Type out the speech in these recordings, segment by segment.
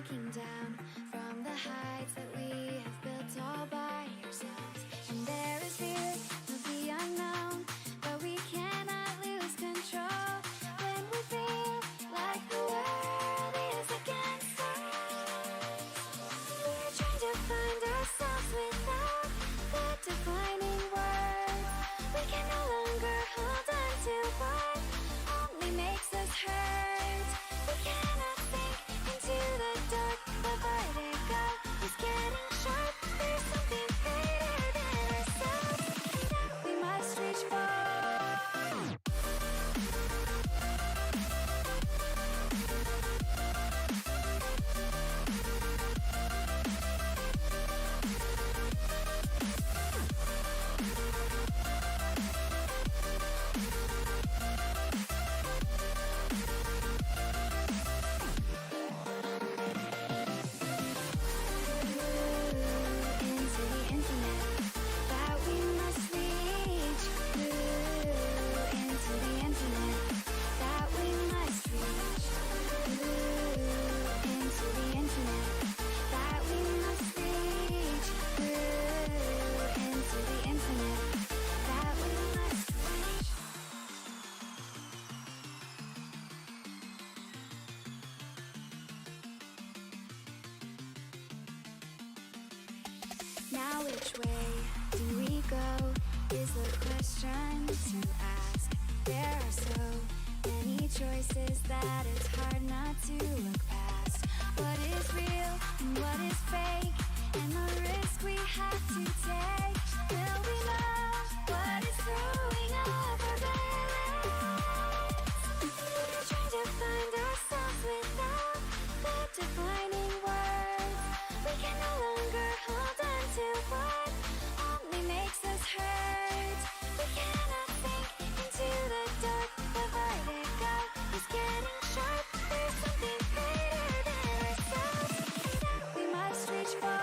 looking down from the heights that we have built all by ourselves. And there is fear of the unknown, but we cannot lose control when we feel like the world is against us. We're trying to find ourselves without the defining words. We can no longer hold on to what only makes us hurt. We cannot sink into the dark. The vertigo is getting sharp. There's something greater than ourselves that we must reach for. Now which way do we go is the question to ask. There are so many choices that it's hard not to look past. What is real and what is fake, and the risk we have to take. Will we know what is throwing off our balance? We're trying to find ourselves without the defining words. We can no longer hold on to what only makes us hurt. We cannot sink into the dark. The vertigo is getting sharp. There's something greater than ourselves that we must reach for.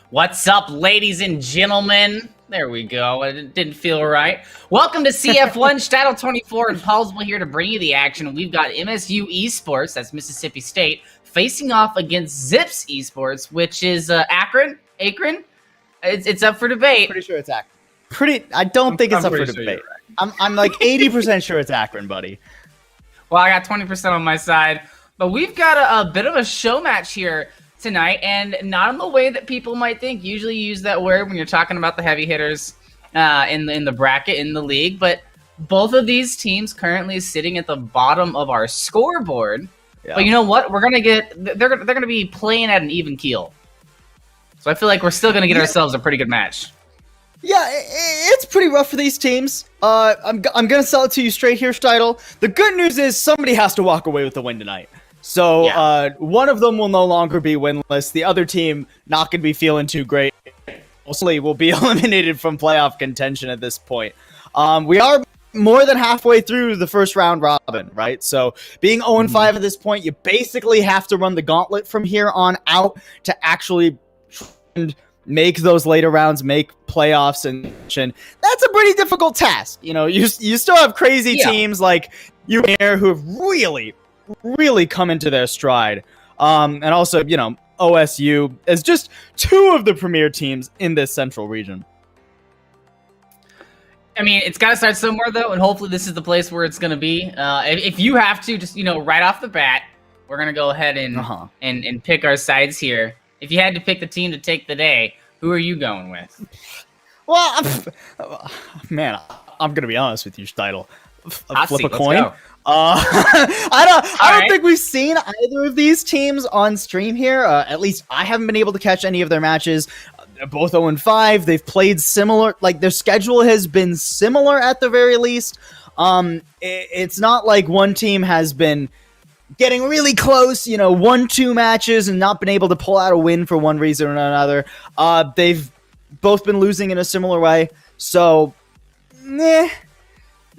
What's up, ladies and gentlemen? There we go. It didn't feel right. Welcome to CF1 Title 24, and Paul's here to bring you the action. We've got MSU Esports, that's Mississippi State, facing off against ZIPS Esports, which is Akron. It's up for debate. Pretty sure it's Akron. I don't think it's up for debate. I'm like 80% sure it's Akron, buddy. Well, I got 20% on my side, but we've got a bit of a show match here tonight, and not in the way that people might think. Usually you use that word when you're talking about the heavy hitters in the bracket in the league, but both of these teams currently sitting at the bottom of our scoreboard. Yeah. But you know what? They're gonna be playing at an even keel, so I feel like we're still gonna get ourselves a pretty good match. Yeah, it's pretty rough for these teams. I'm gonna sell it to you straight here, Steidel. The good news is somebody has to walk away with the win tonight. So one of them will no longer be winless. The other team not going to be feeling too great. Mostly will be eliminated from playoff contention at this point. We are more than halfway through the first round robin, right? So being 0-5 at this point, you basically have to run the gauntlet from here on out to actually make those later rounds, make playoffs, and that's a pretty difficult task. You know, you still have crazy teams like you here who have really come into their stride. And also, you know, OSU is just two of the premier teams in this central region. I mean, it's got to start somewhere, though, and hopefully this is the place where it's going to be. If you have to, just, you know, right off the bat, we're going to go ahead and pick our sides here. If you had to pick the team to take the day, who are you going with? Well, man, I'm going to be honest with you, Steidel. Flip a coin. I don't think we've seen either of these teams on stream here. At least I haven't been able to catch any of their matches. They're both 0-5. They've played similar. Like, their schedule has been similar at the very least. It's not like one team has been getting really close, you know, 1-2 matches and not been able to pull out a win for one reason or another. They've both been losing in a similar way. So,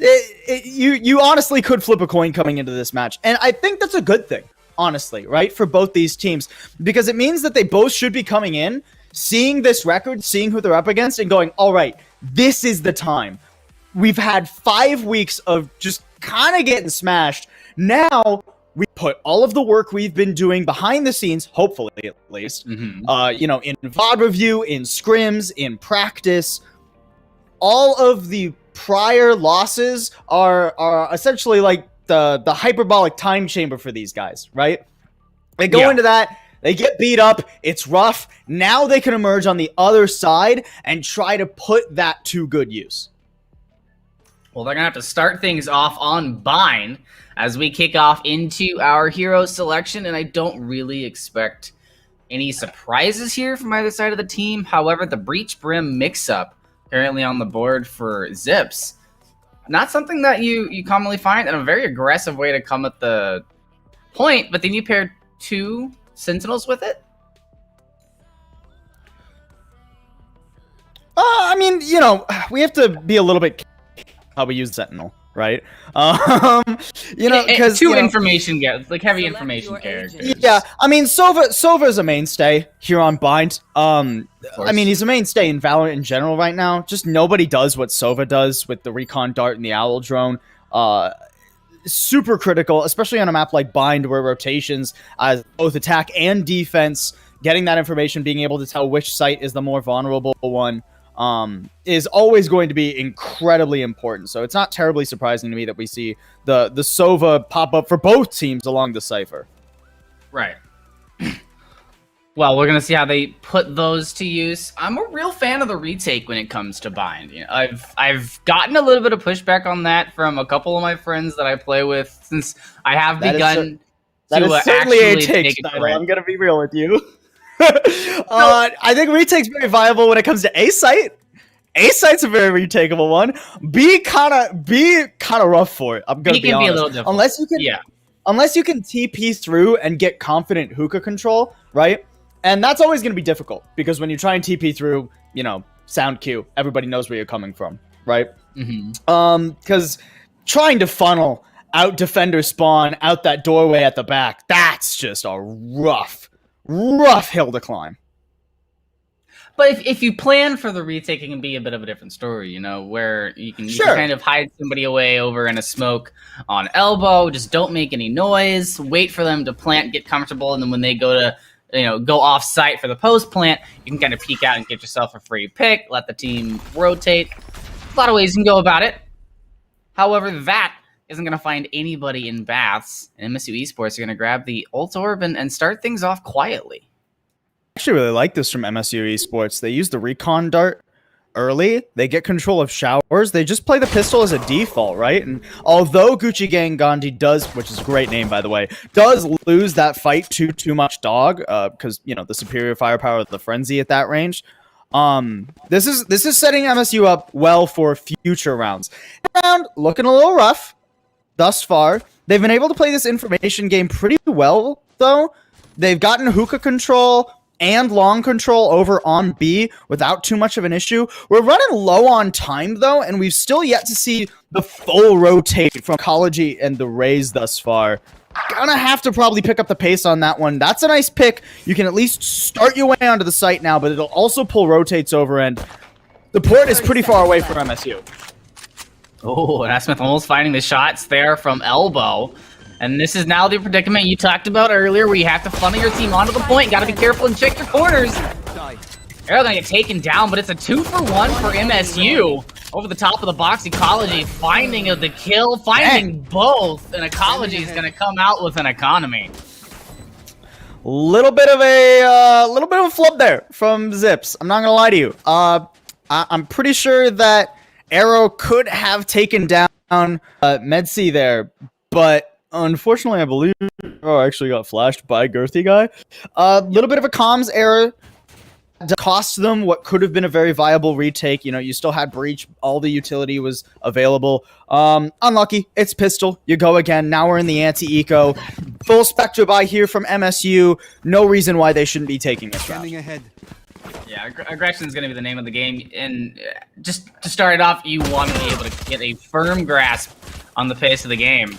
you honestly could flip a coin coming into this match. And I think that's a good thing, honestly, right? For both these teams. Because it means that they both should be coming in, seeing this record, seeing who they're up against, and going, all right, this is the time. We've had 5 weeks of just kind of getting smashed. Now, we put all of the work we've been doing behind the scenes, hopefully at least, you know, in VOD review, in scrims, in practice. All of the prior losses are essentially like the hyperbolic time chamber for these guys, right? They go into that, they get beat up, it's rough. Now they can emerge on the other side and try to put that to good use. Well, they're going to have to start things off on Bind as we kick off into our hero selection, and I don't really expect any surprises here from either side of the team. However, the Breach Brim mix-up currently on the board for ZIPS, not something that you commonly find, and a very aggressive way to come at the point, but then you pair 2 Sentinels with it? I mean, you know, we have to be a little bit how we use Sentinel, right? You know, because information gets like heavy information characters. Yeah, I mean, Sova is a mainstay here on Bind. I mean, he's a mainstay in Valorant in general right now. Just nobody does what Sova does with the Recon Dart and the Owl Drone. Super critical, especially on a map like Bind, where rotations, both attack and defense, getting that information, being able to tell which site is the more vulnerable one, is always going to be incredibly important. So it's not terribly surprising to me that we see the Sova pop up for both teams along the Cypher. Right. Well, we're gonna see how they put those to use. I'm a real fan of the retake when it comes to Bind. You know, I've gotten a little bit of pushback on that from a couple of my friends that I play with, since I have begun that is certainly a take. I'm gonna be real with you. I think retake's very viable when it comes to A site. A site's a very retakeable one. B kind of rough for it. I'm gonna be honest. Be a little difficult. Unless you can TP through and get confident hookah control, right? And that's always going to be difficult, because when you try and TP through, you know, sound cue, everybody knows where you're coming from, right? Because trying to funnel out defender spawn out that doorway at the back, that's just a rough hill to climb. But if you plan for the retake, it can be a bit of a different story, you know, where you can kind of hide somebody away over in a smoke on elbow. Just don't make any noise. Wait for them to plant, get comfortable, and then when they go to, go off site for the post plant, you can kind of peek out and get yourself a free pick. Let the team rotate. A lot of ways you can go about it. However, that isn't going to find anybody in Baths, and MSU Esports are going to grab the ult orb and start things off quietly. I actually really like this from MSU Esports. They use the recon dart early. They get control of showers. They just play the pistol as a default, right? And although Gucci Gang Gandhi does, which is a great name, by the way, does lose that fight to too much dog, because, the superior firepower of the frenzy at that range, this is setting MSU up well for future rounds. Looking a little rough thus far. They've been able to play this information game pretty well, though. They've gotten hookah control and long control over on B without too much of an issue. We're running low on time, though, and we've still yet to see the full rotate from Ecology and the Rays thus far. Gonna have to probably pick up the pace on that one. That's a nice pick. You can at least start your way onto the site now, but it'll also pull rotates over, and the port is pretty far away from MSU. Oh, and Smith almost finding the shots there from elbow. And this is now the predicament you talked about earlier, where you have to funnel your team onto the point. Got to be careful and check your corners. They're going to get taken down, but it's a 2-for-1 for MSU. Over the top of the box, Ecology finding the kill, finding both, and Ecology is going to come out with an economy. Little bit of a flub there from ZIPS. I'm not going to lie to you. I'm pretty sure that Arrow could have taken down Medsi there, but unfortunately, I believe actually got flashed by Girthy Guy. A little bit of a comms error cost them what could have been a very viable retake. You still had breach, all the utility was available. Unlucky, it's pistol. You go again. Now we're in the anti-eco. Full spectra buy here from MSU. No reason why they shouldn't be taking this round. Yeah, aggression is going to be the name of the game, and just to start it off, you want to be able to get a firm grasp on the pace of the game.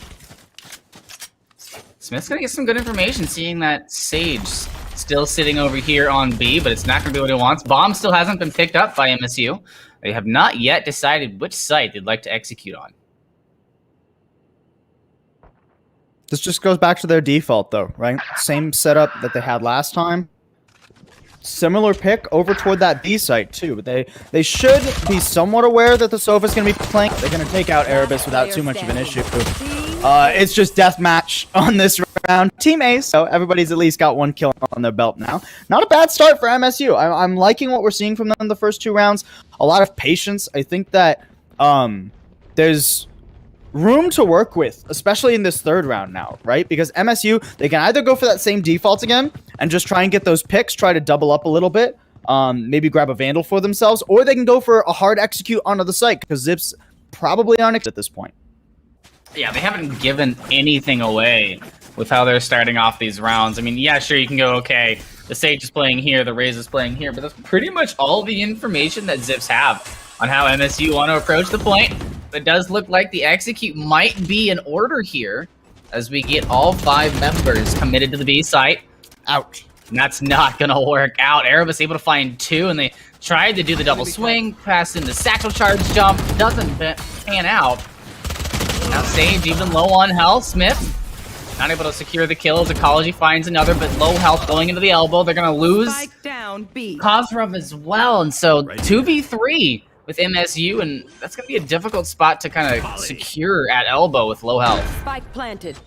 Smith's going to get some good information, seeing that Sage still sitting over here on B, but it's not going to be what he wants. Bomb still hasn't been picked up by MSU. They have not yet decided which site they'd like to execute on. This just goes back to their default, though, right? Same setup that they had last time. Similar pick over toward that B site, too. But they should be somewhat aware that the Sofa's going to be playing. They're going to take out Erebus without too much of an issue. It's just deathmatch on this round. Team A, so everybody's at least got one kill on their belt now. Not a bad start for MSU. I'm liking what we're seeing from them in the first two rounds. A lot of patience. I think that there's room to work with, especially in this third round now, right? Because MSU, they can either go for that same default again and just try and get those picks, try to double up a little bit, maybe grab a Vandal for themselves, or they can go for a hard execute onto the site, because ZIPS probably aren't at this point. Yeah, they haven't given anything away with how they're starting off these rounds. I mean, yeah, sure, you can go, okay, the Sage is playing here, the Raze is playing here, but that's pretty much all the information that ZIPS have on how MSU want to approach the point. It does look like the execute might be in order here, as we get all 5 members committed to the B site. Ouch. And that's not going to work out. Erebus able to find 2, and they tried to do the double swing, pass in the satchel charge jump, doesn't pan out. Now Sage even low on health. Smith not able to secure the kill as Ecology finds another, but low health going into the elbow. They're going to lose Kozrov as well, and so 2v3 with MSU, and that's going to be a difficult spot to kind of secure at elbow with low health. Spike planted.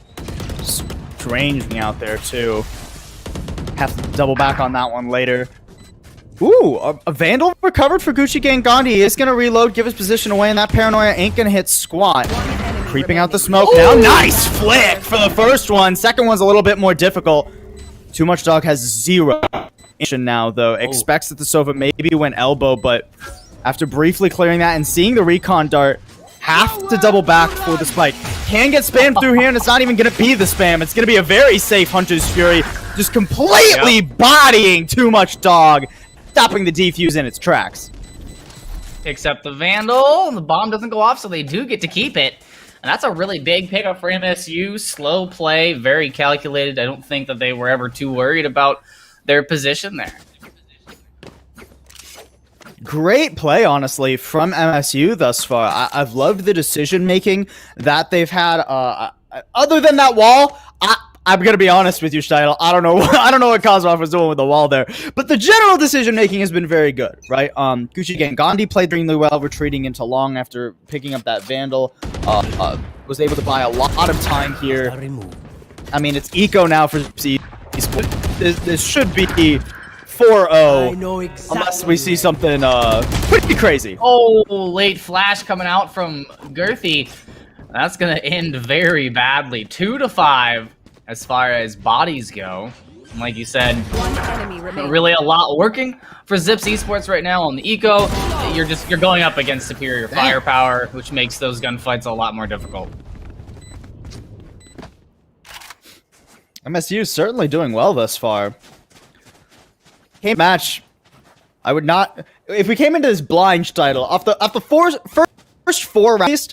Strange out there, too. Have to double back on that one later. Ooh, a Vandal recovered for Gucci Gang Gandhi. He is going to reload, give his position away, and that Paranoia ain't going to hit squat. Creeping out the smoke now. Nice flick for the first one. Second one's a little bit more difficult. Too Much Dog has 0 now, though. Expects that the Sova maybe went elbow, but after briefly clearing that and seeing the recon dart, have to double back for the spike. Can get spammed through here, and it's not even going to be the spam. It's going to be a very safe Hunter's Fury, just completely bodying Too Much Dog, stopping the defuse in its tracks. Picks up the Vandal, and the bomb doesn't go off, so they do get to keep it. And that's a really big pickup for MSU. Slow play, very calculated. I don't think that they were ever too worried about their position there. Great play, honestly, from MSU thus far. I've loved the decision making that they've had. Other than that wall, I'm gonna be honest with you, Steidel. I don't know. I don't know what Khazixmay was doing with the wall there, but the general decision making has been very good, right? Gucci Gang Gandhi played really well, retreating into long after picking up that Vandal. Was able to buy a lot of time here. I mean, it's eco now for ZIPS Esports. This should be 4-0, exactly unless we see something pretty crazy. Oh, late flash coming out from Girthy. That's gonna end very badly. 2-5 as far as bodies go. And like you said, really a lot working for ZIPS Esports right now on the eco. You're going up against superior firepower, which makes those gunfights a lot more difficult. MSU is certainly doing well thus far. Game match, I would not. If we came into this blind title off the first four rounds,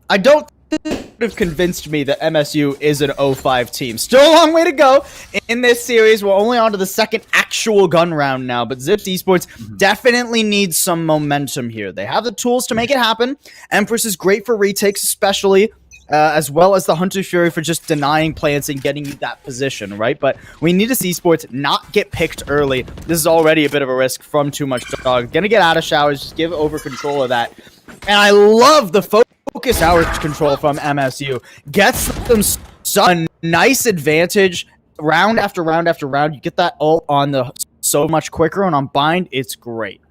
I don't think it would have convinced me that MSU is an 0-5 team. Still a long way to go in this series. We're only on to the second actual gun round now, but ZIPS Esports definitely needs some momentum here. They have the tools to make it happen. Empress is great for retakes, especially. As well as the Hunter Fury for just denying plants and getting you that position, right? But we need to see Sports not get picked early. This is already a bit of a risk from too much dog. Gonna get out of showers, just give over control of that. And I love the focus hours control from MSU. Gets them a nice advantage round after round after round. You get that ult on the so much quicker, and on bind, it's great.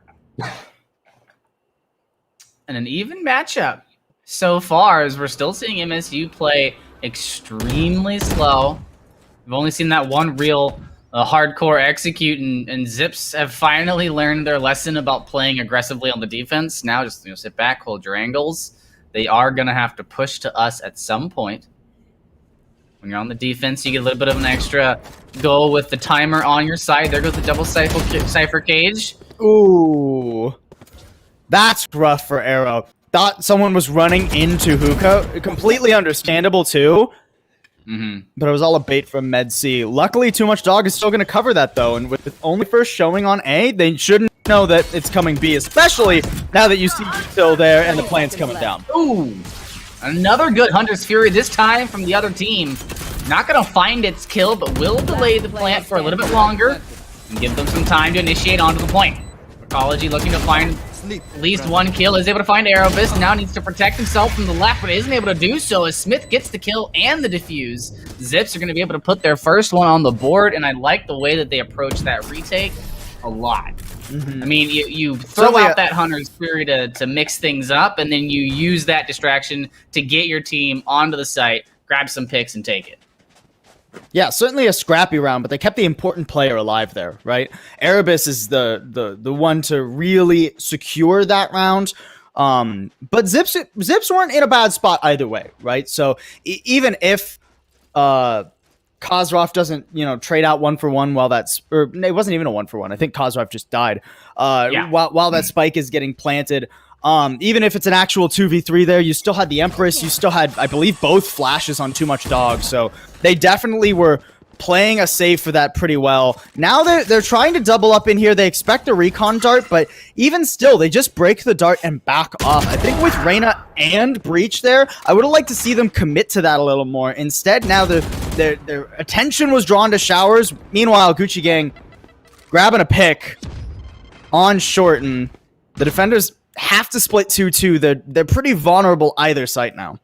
And an even matchup. So far, as we're still seeing MSU play extremely slow. We've only seen that one real hardcore execute, and ZIPS have finally learned their lesson about playing aggressively on the defense. Now just sit back, hold your angles. They are going to have to push to us at some point. When you're on the defense, you get a little bit of an extra goal with the timer on your side. There goes the double Cypher Cage. Ooh. That's rough for Arrow. Thought someone was running into Hookah. Completely understandable, too. But it was all a bait from Med C. Luckily, Too Much Dog is still going to cover that, though. And with only first showing on A, they shouldn't know that it's coming B, especially now that you see still there and the plant's coming down. Ooh. Another good Hunter's Fury, this time from the other team. Not going to find its kill, but will delay the plant for a little bit longer and give them some time to initiate onto the point. Ecology looking to find at least one kill, is able to find Aerobus, now needs to protect himself from the left, but isn't able to do so as Smith gets the kill and the defuse. ZIPS are going to be able to put their first one on the board, and I like the way that they approach that retake a lot. I mean, you throw out that Hunter's Fury to mix things up, and then you use that distraction to get your team onto the site, grab some picks, and take it. Yeah, certainly a scrappy round, but they kept the important player alive there, right? Erebus is the one to really secure that round. But Zips weren't in a bad spot either way, right? So even if Khazixmay doesn't, trade out 1-for-1 while it wasn't even a 1-for-1. I think Khazixmay just died. While that spike is getting planted. Even if it's an actual 2v3 there, you still had the Empress, you still had, I believe, both flashes on Too Much Dog, so they definitely were playing a save for that pretty well. Now they're trying to double up in here. They expect a recon dart, but even still, they just break the dart and back off. I think with Reyna and Breach there, I would have liked to see them commit to that a little more. Instead, now their attention was drawn to showers. Meanwhile, Gucci Gang grabbing a pick on Shorten. The defenders have to split 2-2. They're pretty vulnerable either site now.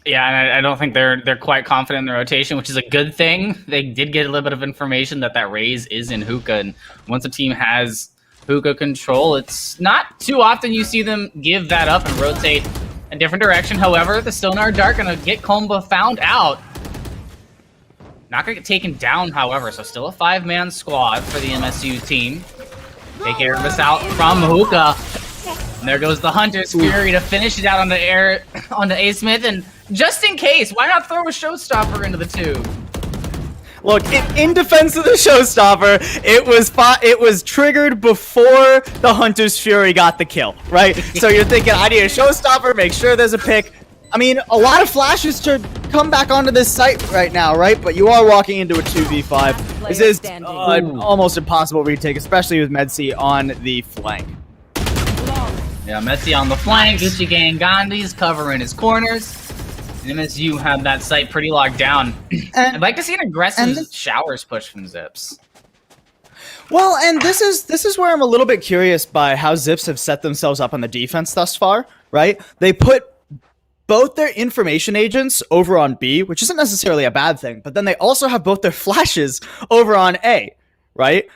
Yeah, and I don't think they're quite confident in the rotation, which is a good thing. They did get a little bit of information that raise is in Hookah, and once a team has Hookah control, it's not too often you see them give that up and rotate a different direction. However, the Stonar Dart gonna get Komba found out. Not gonna get taken down, however, so still a 5-man squad for the MSU team. Take care of us out from Hookah. And there goes the Hunter's Fury to finish it out on the A Smith, and just in case, why not throw a showstopper into the tube? Look, in defense of the showstopper, it was triggered before the Hunter's Fury got the kill, right? So you're thinking, I need a showstopper, make sure there's a pick. I mean, a lot of flashes to come back onto this site right now, right? But you are walking into a 2v5. This is almost impossible retake, especially with Medsi on the flank. Yeah, Messi on the flank. Gucci Gang Gandhi's covering his corners. MSU have that site pretty locked down. I'd like to see an aggressive showers push from ZIPS. Well, and this is where I'm a little bit curious by how ZIPS have set themselves up on the defense thus far, right? They put both their information agents over on B, which isn't necessarily a bad thing, but then they also have both their flashes over on A, right?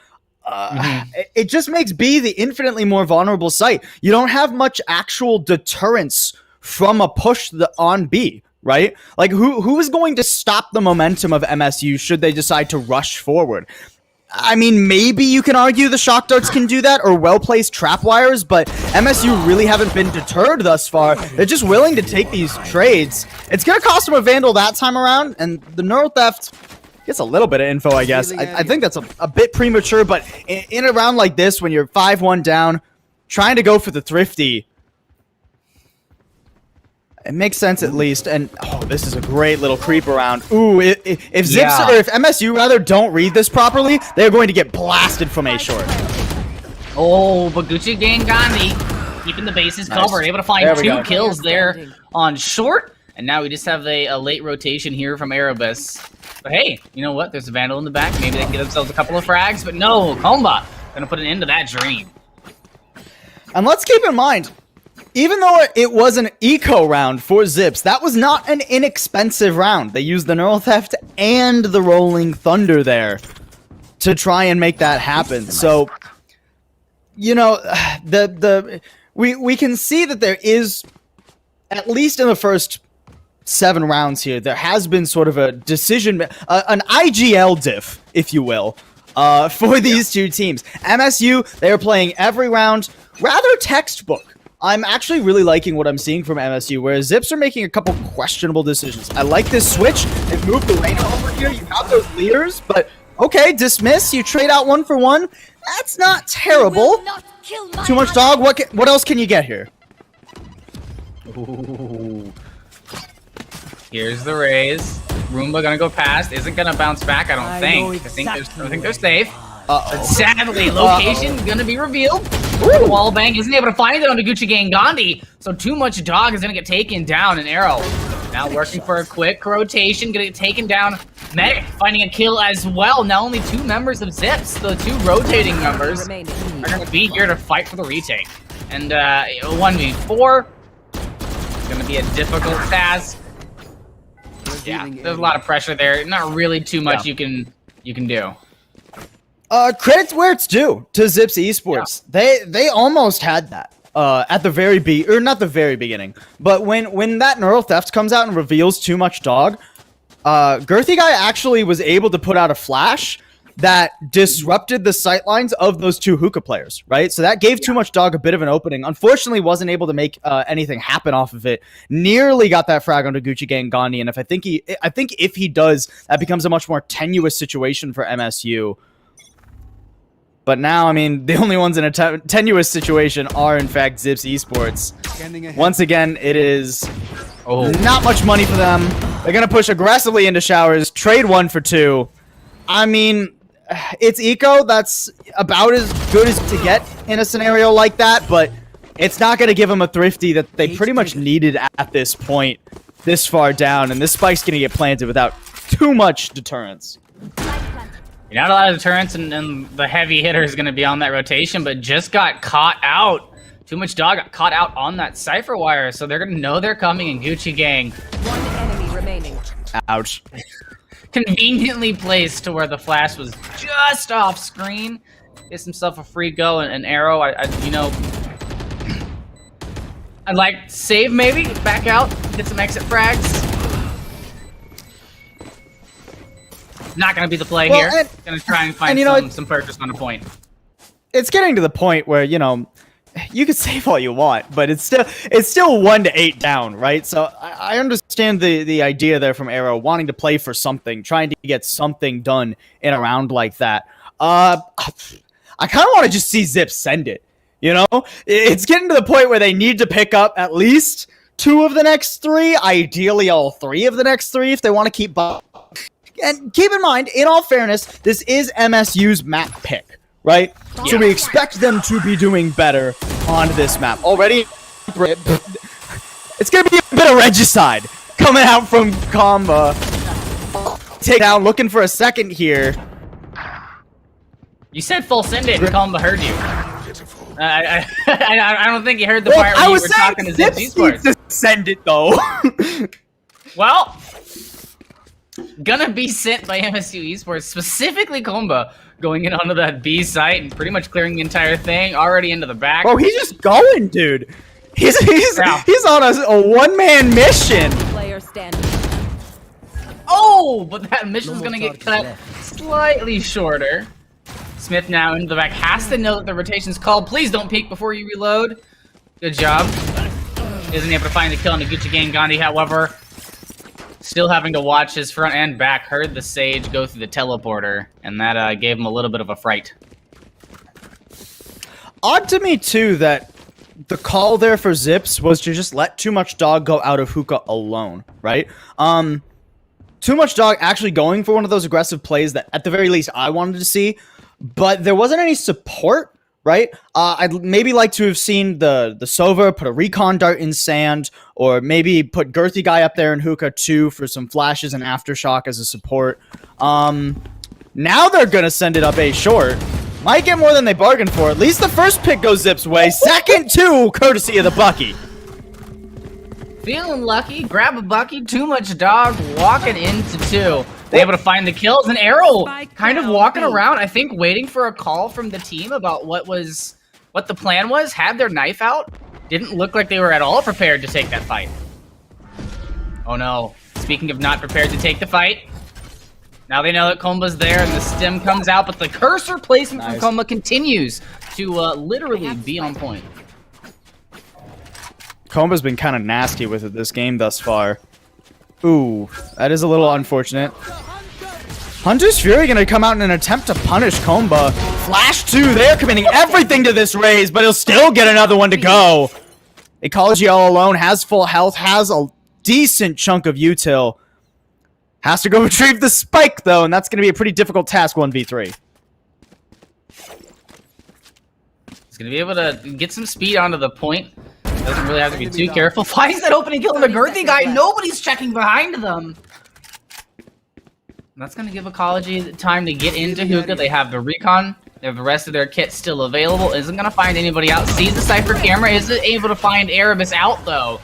It just makes B the infinitely more vulnerable site. You don't have much actual deterrence from a push on B, right? Like, who is going to stop the momentum of MSU should they decide to rush forward? I mean, maybe you can argue the shock darts can do that, or well-placed trap wires, but MSU really haven't been deterred thus far. They're just willing to take these trades. It's going to cost them a Vandal that time around, and the Neural Theft gets a little bit of info, I guess. I think that's a bit premature, but in a round like this, when you're 5-1 down, trying to go for the Thrifty, it makes sense at least. And this is a great little creep around. Ooh, if ZIPS or if MSU rather don't read this properly, they're going to get blasted from A short. Oh, but Gucci Gang Gandhi keeping the bases covered, able to find 2 kills there on short. And now we just have a late rotation here from Erebus. But hey, you know what? There's a Vandal in the back. Maybe they can get themselves a couple of frags. But no, Comba gonna put an end to that dream. And let's keep in mind, even though it was an eco round for ZIPS, that was not an inexpensive round. They used the Neural Theft and the Rolling Thunder there to try and make that happen. So, you know, we can see that there is, at least in the first 7 rounds here, there has been sort of a decision, an IGL diff, if you will, for these two teams. MSU, they are playing every round rather textbook. I'm actually really liking what I'm seeing from MSU, whereas ZIPS are making a couple questionable decisions. I like this switch. They've moved the lane over here. You have those leaders, but okay, dismiss. You trade out 1 for 1. That's not terrible. Too much dog. What else can you get here? Ooh. Here's the raise. Roomba gonna go past. Isn't gonna bounce back, I don't think. I think they're safe. But sadly, location gonna be revealed. The wall bang isn't able to find it on the Gucci Gang Gandhi, so too much dog is gonna get taken down. And Arrow now working for a quick rotation, gonna get taken down. Medic finding a kill as well. Now only 2 members of ZIPS, the 2 rotating members, are gonna be here to fight for the retake. And 1v4 is gonna be a difficult task. Yeah, there's a lot of pressure there. Not really too much you can do. Credit where it's due to ZIPS Esports. Yeah. They almost had that at the very not the very beginning, but when that Neural Theft comes out and reveals too much dog, Girthy Guy actually was able to put out a flash that disrupted the sightlines of those 2 hookah players, right? So that gave Too Much Dog a bit of an opening. Unfortunately, wasn't able to make anything happen off of it. Nearly got that frag onto Gucci Gang Gandhi, and I think if he does, that becomes a much more tenuous situation for MSU. But now, I mean, the only ones in a tenuous situation are, in fact, ZIPS Esports. Once again, it is not much money for them. They're going to push aggressively into showers, trade 1 for 2. I mean, it's eco. That's about as good as to get in a scenario like that, but it's not going to give them a thrifty that they pretty much needed at this point, this far down, and this spike's going to get planted without too much deterrence. Not a lot of deterrence, and the heavy hitter is going to be on that rotation, but just got caught out. Too Much Dog got caught out on that cipher wire, so they're going to know they're coming in Gucci Gang. 1 enemy remaining. Ouch. Conveniently placed to where the flash was just off screen. Gets himself a free go and an arrow. You know, I'd like to save maybe, back out, get some exit frags. Not going to be the play here. Going to try and find some purchase on a point. It's getting to the point where, you know, you can save all you want, but it's still 1 to 8 down, right? So I understand the idea there from Arrow, wanting to play for something, trying to get something done in a round like that. I kind of want to just see ZIPS send it, you know? It's getting to the point where they need to pick up at least 2 of the next 3, ideally all 3 of the next 3 if they want to keep And keep in mind, in all fairness, this is MSU's map pick, right? Yeah. So we expect them to be doing better on this map. Already, it's going to be a bit of regicide coming out from Comba. Take down, looking for a second here. You said full send it and Comba heard you. I don't think you heard the part where you were talking to ZIPS Esports. Send it though. Well, gonna be sent by MSU Esports, specifically Comba, going in onto that B site and pretty much clearing the entire thing, already into the back. Bro, he's just going, dude. He's on a one-man mission. Player standing. Oh, but that mission's gonna get cut slightly shorter. Smith now into the back, has to know that the rotation's called. Please don't peek before you reload. Good job. Isn't able to find the kill on the Gucci Gang. Gandhi, however, still having to watch his front and back. Heard the Sage go through the teleporter, and that gave him a little bit of a fright. Odd to me, too, that the call there for ZIPS was to just let Too Much Dog go out of hookah alone, right? Too Much Dog actually going for one of those aggressive plays that, at the very least, I wanted to see, but there wasn't any support, right? I'd maybe like to have seen the Sova put a recon dart in sand, or maybe put Girthy Guy up there in hookah too for some flashes and aftershock as a support. Now they're gonna send it up A short. Might get more than they bargained for. At least the first pick goes Zip's way. Second, two, courtesy of the Bucky. Feeling lucky, grab a Bucky, Too Much Dog, walking into two. They able to find the kills, and Arrow kind of walking around, I think waiting for a call from the team about what the plan was, had their knife out. Didn't look like they were at all prepared to take that fight. Oh no, speaking of not prepared to take the fight, now they know that Comba's there and the stim comes out, but the cursor placement from Comba continues to literally be on point. Comba's been kind of nasty with it this game thus far. Ooh, that is a little unfortunate. Hunter's Fury gonna come out in an attempt to punish Comba. Flash 2, they're committing everything to this raise, but he'll still get another one to go. Ecology all alone, has full health, has a decent chunk of util. Has to go retrieve the spike though, and that's gonna be a pretty difficult task 1v3. He's gonna be able to get some speed onto the point. Doesn't really have to be too careful. Finds that opening kill on the Girthy Guy. Nobody's checking behind them. That's going to give Ecology time to get into hookah. They have the recon. They have the rest of their kit still available. Isn't going to find anybody out. Sees the Cypher camera. Isn't able to find Erebus out, though.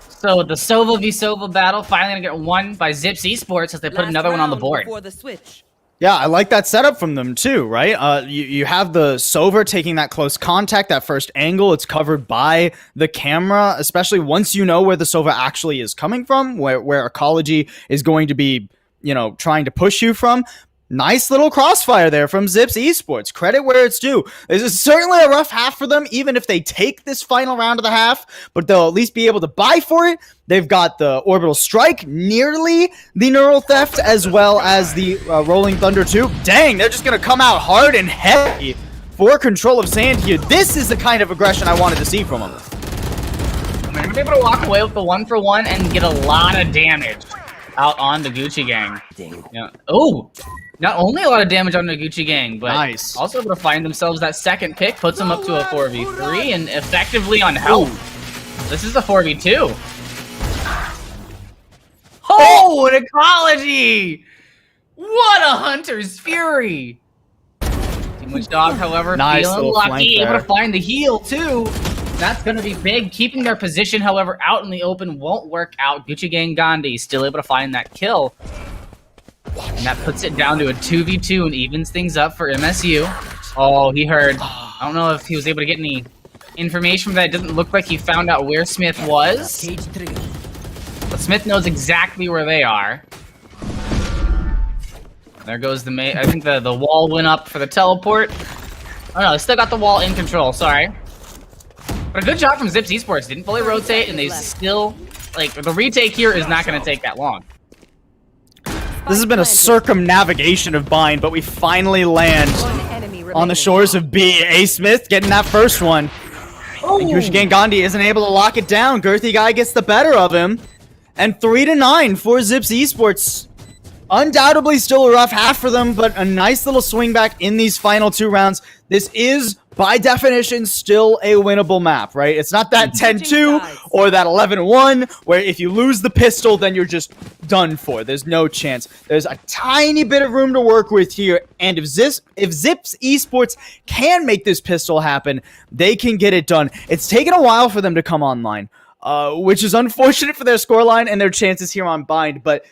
So the Sova v Sova battle finally going to get won by ZIPS Esports as they put another one on the board. The switch. Yeah, I like that setup from them too, right? You have the Sover taking that close contact, that first angle. It's covered by the camera, especially once you know where the Sova actually is coming from, where Ecology is going to be, you know, trying to push you from. Nice little crossfire there from ZIPS Esports. Credit where it's due. This is certainly a rough half for them, even if they take this final round of the half, but they'll at least be able to buy for it. They've got the Orbital Strike, nearly the Neural Theft, as well as the Rolling Thunder 2. Dang, they're just going to come out hard and heavy for control of sand here. This is the kind of aggression I wanted to see from them. They're going to be able to walk away with the 1-for-1 and get a lot of damage out on the Gucci Gang. Yeah. Oh! Not only a lot of damage on the Gucci Gang, but also able to find themselves that second pick, puts them up to a 4v3 and effectively on health. This is a 4v2. Oh, an Ecology! What a Hunter's Fury! Too Much Dog, however, feeling lucky, able to find the heal too. That's going to be big. Keeping their position, however, out in the open won't work out. Gucci Gang Gandhi still able to find that kill. And that puts it down to a 2v2 and evens things up for MSU. Oh, he heard. I don't know if he was able to get any information from that. It doesn't look like he found out where Smith was. But Smith knows exactly where they are. There goes the I think the wall went up for the teleport. Oh no, they still got the wall in control, sorry. But a good job from ZIPS Esports. Didn't fully rotate, and they still, like, the retake here is not going to take that long. This has been a circumnavigation of Bind, but we finally land on the shores of B. A. Smith getting that first one. And Gucci Gang Gandhi isn't able to lock it down. Girthy Guy gets the better of him. And 3-9 for ZIPS Esports. undoubtedly still a rough half for them, but a nice little swing back in these final 2 rounds. This is, by definition, still a winnable map, right? It's not that 10-2 or that 11-1, where if you lose the pistol, then you're just done for. There's no chance. There's a tiny bit of room to work with here, and if ZIPS Esports can make this pistol happen, they can get it done. It's taken a while for them to come online, which is unfortunate for their scoreline and their chances here on Bind, but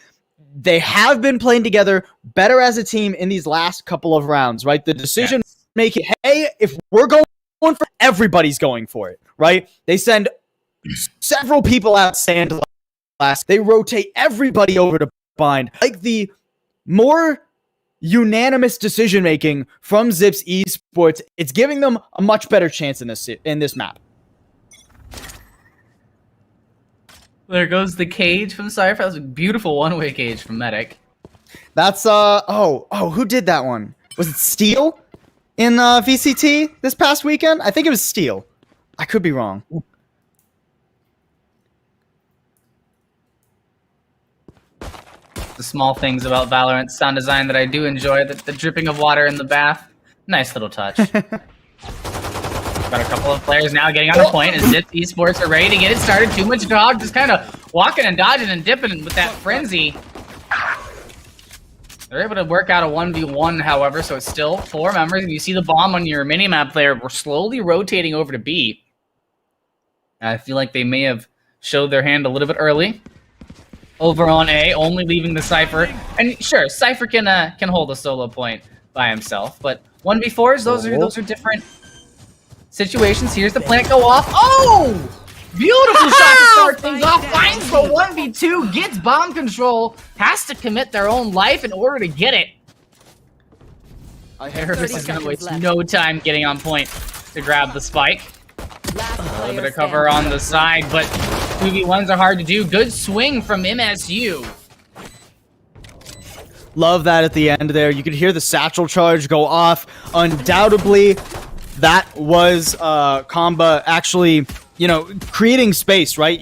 they have been playing together better as a team in these last couple of rounds, right? The decision making, hey, if we're going for it, everybody's going for it, right? They send several people out sand last. They rotate everybody over to Bind. Like the more unanimous decision making from ZIPS Esports, it's giving them a much better chance in this map. There goes the cage from Cypher. That was a beautiful one-way cage from Medic. That's, who did that one? Was it Steel in VCT this past weekend? I think it was Steel. I could be wrong. The small things about Valorant sound design that I do enjoy, the dripping of water in the bath. Nice little touch. Got a couple of players now getting on the point as ZIPS Esports are ready to get it started. Too much dog, just kind of walking and dodging and dipping with that frenzy. They're able to work out a 1v1, however, so it's still 4 members. And you see the bomb on your minimap there. We're slowly rotating over to B. I feel like they may have showed their hand a little bit early. Over on A, only leaving the Cypher. And sure, Cypher can hold a solo point by himself, but 1v4s, those are different situations. Here's the plant go off. Oh! Beautiful shot to start things off. Finds the 1v2, gets bomb control, has to commit their own life in order to get it. Erebus is going to waste no time getting on point to grab the spike. A little bit of cover on the side, but 2v1s are hard to do. Good swing from MSU. Love that at the end there. You could hear the satchel charge go off. Undoubtedly, that was Kamba actually, creating space, right?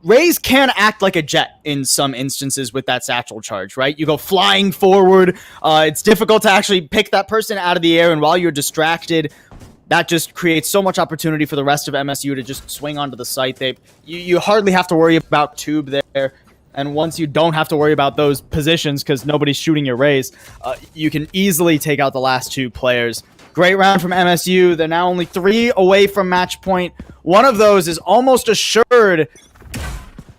Raze can act like a jet in some instances with that satchel charge, right? You go flying forward. It's difficult to actually pick that person out of the air, and while you're distracted, that just creates so much opportunity for the rest of MSU to just swing onto the site. You hardly have to worry about tube there. And once you don't have to worry about those positions because nobody's shooting your Raze, you can easily take out the last 2 players. Great round from MSU. They're now only 3 away from match point. One of those is almost assured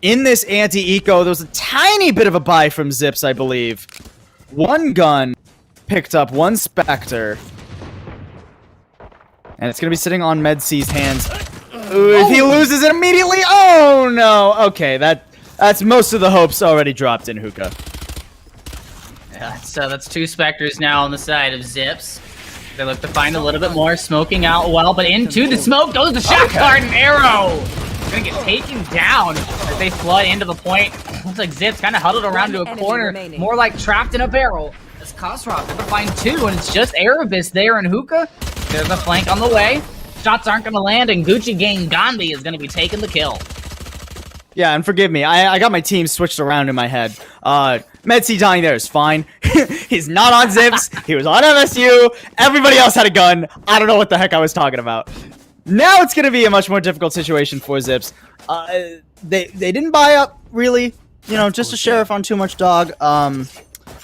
in this anti-eco. There was a tiny bit of a buy from ZIPS, I believe. 1 gun picked up, 1 Spectre. And it's going to be sitting on MedC's hands. Ooh, if he loses it immediately, oh no! Okay, that's most of the hopes already dropped in Hookah. Yeah, so that's 2 Spectres now on the side of ZIPS. They look to find a little bit more, smoking out well, but into the smoke goes the shot card and arrow. Gonna get taken down as they flood into the point. Looks like ZIPS kind of huddled around to a corner, more like trapped in a barrel. As Khazrock gonna find 2, and it's just Erebus there in Hookah. There's a flank on the way. Shots aren't gonna land, and Gucci Gang Gandhi is gonna be taking the kill. Yeah, and forgive me, I got my team switched around in my head. MedC dying there is fine. He's not on ZIPS. He was on MSU. Everybody else had a gun. I don't know what the heck I was talking about. Now it's going to be a much more difficult situation for ZIPS. They didn't buy up, really. Just a sheriff on too much dog.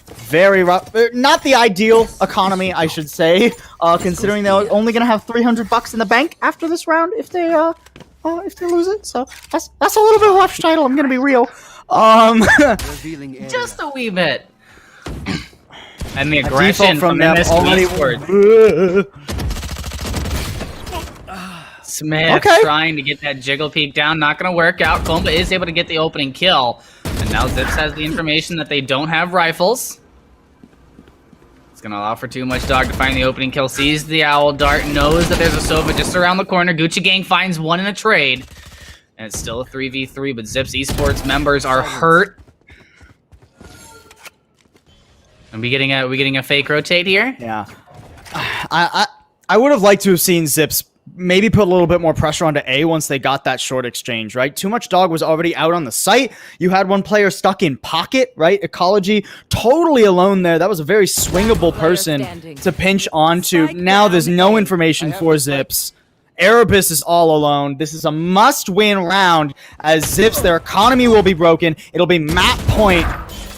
Very rough. Not the ideal economy, I should say, considering they're only going to have $300 in the bank after this round if they lose it. So that's a little bit rough, title. I'm going to be real. Just a wee bit. And the aggression from MSU Esports. Smith trying to get that jiggle peek down. Not going to work out. Komba is able to get the opening kill. And now ZIPS has the information that they don't have rifles. It's going to allow for too much dog to find the opening kill. Sees the owl dart. Knows that there's a Sova just around the corner. Gucci Gang finds 1 in a trade. And it's still a 3v3, but ZIPS Esports members are hurt. Are we getting a fake rotate here? Yeah. I would have liked to have seen ZIPS maybe put a little bit more pressure onto A once they got that short exchange, right? Too Much Dog was already out on the site. You had one player stuck in pocket, right? Ecology totally alone there. That was a very swingable person to pinch onto. Now there's no information for ZIPS. Erebus is all alone. This is a must-win round as ZIPS, their economy will be broken. It'll be map point,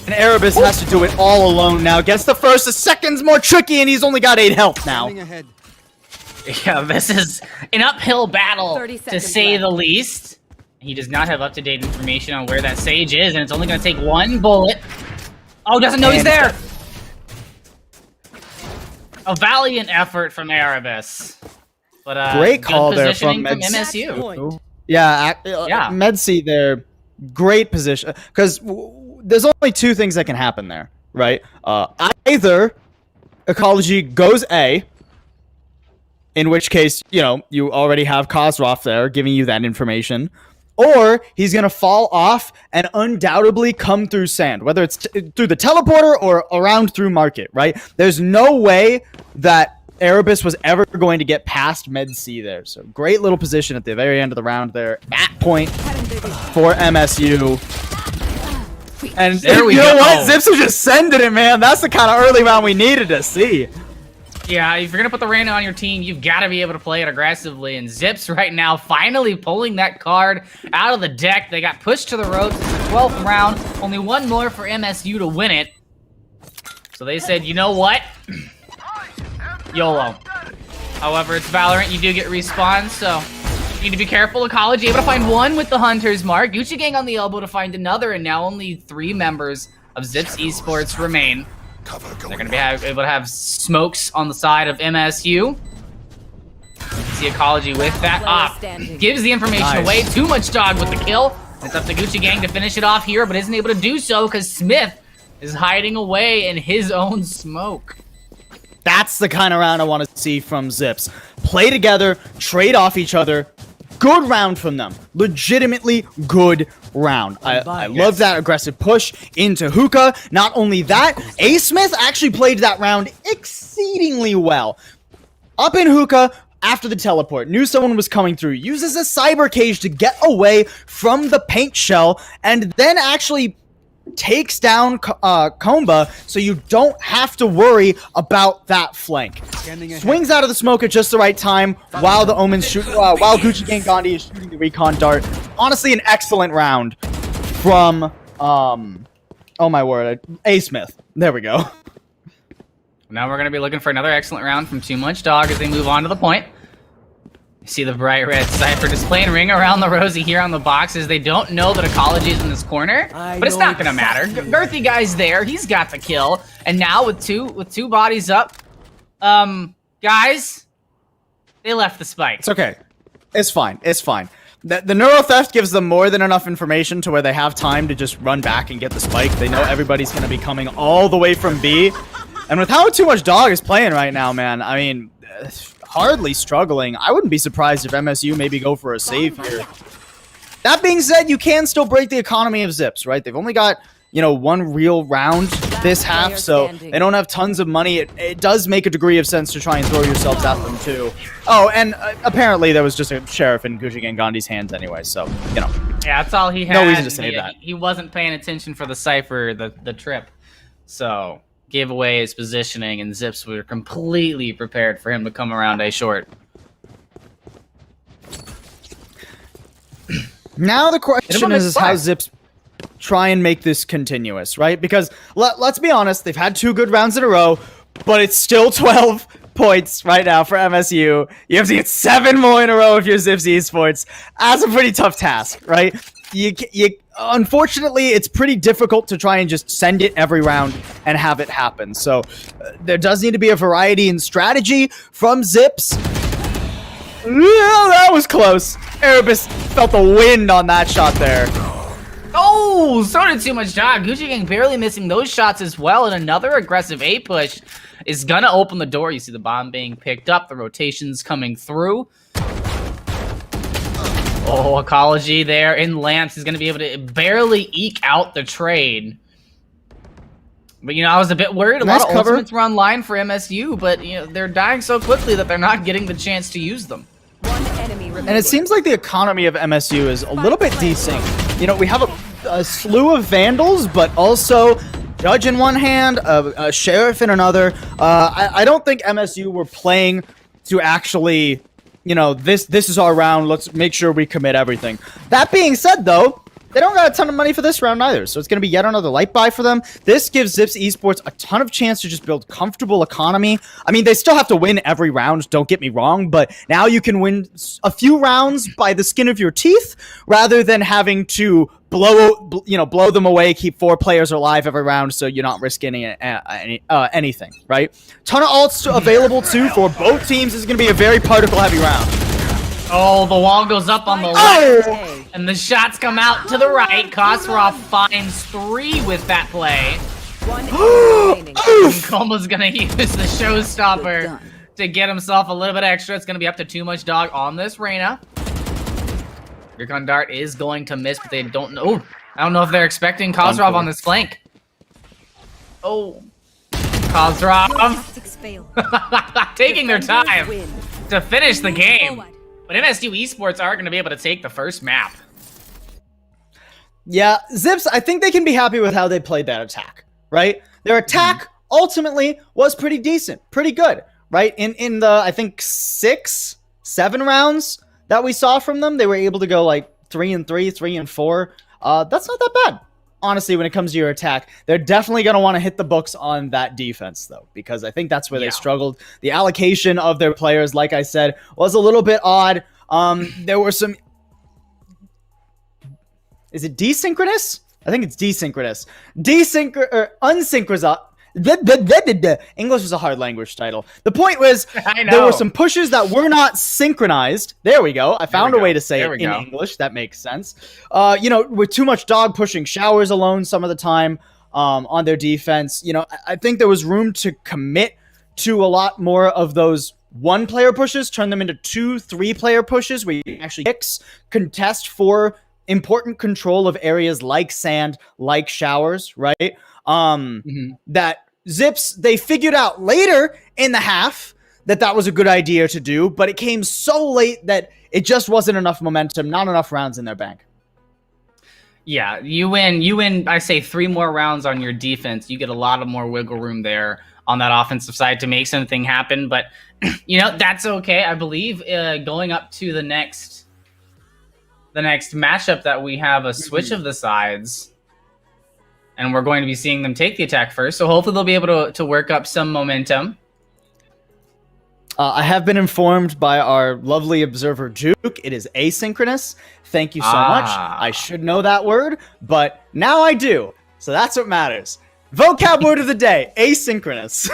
and Erebus has to do it all alone now. Gets the first, the second's more tricky, and he's only got 8 health now. Yeah, this is an uphill battle, to say the least. He does not have up-to-date information on where that Sage is, and it's only going to take 1 bullet. Oh, doesn't know he's there! A valiant effort from Erebus. But, great call there from from MSU. Yeah, MedC there, great position. Because there's only 2 things that can happen there, right? Either Ecology goes A, in which case, you know, you already have Kozrov there giving you that information, or he's going to fall off and undoubtedly come through sand, whether it's through the teleporter or around through market, right? There's no way that Erebus was ever going to get past Med C there. So great little position at the very end of the round there. At point for MSU. And there we go. You know what? ZIPS was just sending it, man. That's the kind of early round we needed to see. Yeah, if you're going to put the Reyna on your team, you've got to be able to play it aggressively. And ZIPS right now finally pulling that card out of the deck. They got pushed to the ropes. It's the 12th round. Only 1 more for MSU to win it. So they said, you know what? YOLO. However, it's Valorant. You do get respawns, so you need to be careful. Ecology able to find 1 with the Hunter's Mark. Gucci Gang on the elbow to find another, and now only 3 members of ZIPS Esports remain. They're going to be able to have smokes on the side of MSU. See Ecology with that op. Gives the information away. Too Much Dog with the kill. It's up to Gucci Gang to finish it off here, but isn't able to do so because Smith is hiding away in his own smoke. That's the kind of round I want to see from ZIPS. Play together, trade off each other. Good round from them. Legitimately good round. I love that aggressive push into Hookah. Not only that, A-Smith actually played that round exceedingly well. Up in Hookah, after the teleport, knew someone was coming through, uses a cyber cage to get away from the paint shell, and then actually takes down Komba, so you don't have to worry about that flank. Swings out of the smoke at just the right time while the Omens shoot, while Gucci Gang Gandhi is shooting the recon dart. Honestly, an excellent round from, oh my word, A-Smith. There we go. Now we're going to be looking for another excellent round from Too Much Dog as they move on to the point. You see the bright red Cypher displaying ring around the rosy here on the boxes. They don't know that Ecology is in this corner, but it's not going to matter. Girthy guy's there. He's got the kill. And now with two bodies up, guys, they left the spike. It's okay. It's fine. It's fine. The neuro theft gives them more than enough information to where they have time to just run back and get the spike. They know everybody's going to be coming all the way from B. And with how Too Much Dog is playing right now, man, I mean, hardly struggling. I wouldn't be surprised if MSU maybe go for a save here. That being said, you can still break the economy of ZIPS, right? They've only got, you know, 1 real round this half, so they don't have tons of money. It does make a degree of sense to try and throw yourselves at them, too. Oh, and apparently there was just a sheriff in Gucci Gang Gandhi's hands anyway, so, you know. Yeah, that's all he had. No reason to save that. He wasn't paying attention for the Cypher, the trip. So gave away his positioning, and ZIPS were completely prepared for him to come around A short. Now the question is how ZIPS try and make this continuous, right? Because let's be honest, they've had 2 good rounds in a row, but it's still 12 points right now for MSU. You have to get 7 more in a row if you're ZIPS Esports. That's a pretty tough task, right? Unfortunately, it's pretty difficult to try and just send it every round and have it happen. So there does need to be a variety in strategy from ZIPS. Yeah, that was close. Erebus felt the wind on that shot there. Oh, so did Too Much Dog. Gucci Gang barely missing those shots as well, and another aggressive A push is gonna open the door. You see the bomb being picked up, the rotations coming through. Oh, Ecology there in Lance is going to be able to barely eke out the trade. But, you know, I was a bit worried. A lot of ultimates were online for MSU, but, you know, they're dying so quickly that they're not getting the chance to use them. And it seems like the economy of MSU is a little bit desynced. You know, we have a slew of Vandals, but also Judge in one hand, a Sheriff in another. I don't think MSU were playing to actually, you know, this is our round. Let's make sure we commit everything. That being said, though, they don't got a ton of money for this round either, so it's going to be yet another light buy for them. This gives ZIPS Esports a ton of chance to just build comfortable economy. I mean, they still have to win every round, don't get me wrong, but now you can win a few rounds by the skin of your teeth rather than having to blow them away, keep 4 players alive every round, so you're not risking anything, right? Ton of ults available too for both teams. This is going to be a very particle-heavy round. Oh, the wall goes up on the left, and the shots come out to the right. KhazixMayJump finds 3 with that play. One enemy remaining. Coma's gonna use the showstopper to get himself a little bit extra. It's gonna be up to too much dog on this Reyna. Recon Dart is going to miss, but they don't know. Ooh, I don't know if they're expecting KhazixMayJump on this flank. Oh, KhazixMayJump taking their time to finish the game. But MSU Esports are going to be able to take the first map. Yeah, ZIPS, I think they can be happy with how they played that attack, right? Their attack ultimately was pretty decent, pretty good, right? In the, I think, 6, 7 rounds that we saw from them, they were able to go like 3-3, 3-4. That's not that bad, honestly, when it comes to your attack. They're definitely going to want to hit the books on that defense, though, because I think that's where they struggled. The allocation of their players, like I said, was a little bit odd. There were some... Is it desynchronous? I think it's desynchronous. Unsynchronous. English is a hard language title. The point was, there were some pushes that were not synchronized. There we go. I found a way to say it in English. That makes sense. You know, with too much dog pushing showers alone some of the time on their defense. You know, I think there was room to commit to a lot more of those 1-player pushes, turn them into 2, 3-player pushes where you can actually contest for important control of areas like sand, like showers, right? That ZIPS, they figured out later in the half that was a good idea to do, but it came so late that it just wasn't enough momentum, not enough rounds in their bank. Yeah, you win, I say 3 more rounds on your defense. You get a lot of more wiggle room there on that offensive side to make something happen, but, you know, that's okay. I believe going up to the next matchup that we have a switch of the sides, and we're going to be seeing them take the attack first, so hopefully they'll be able to work up some momentum. I have been informed by our lovely observer Juke, it is asynchronous. Thank you so much. I should know that word, but now I do, so that's what matters. Vocab word of the day, asynchronous.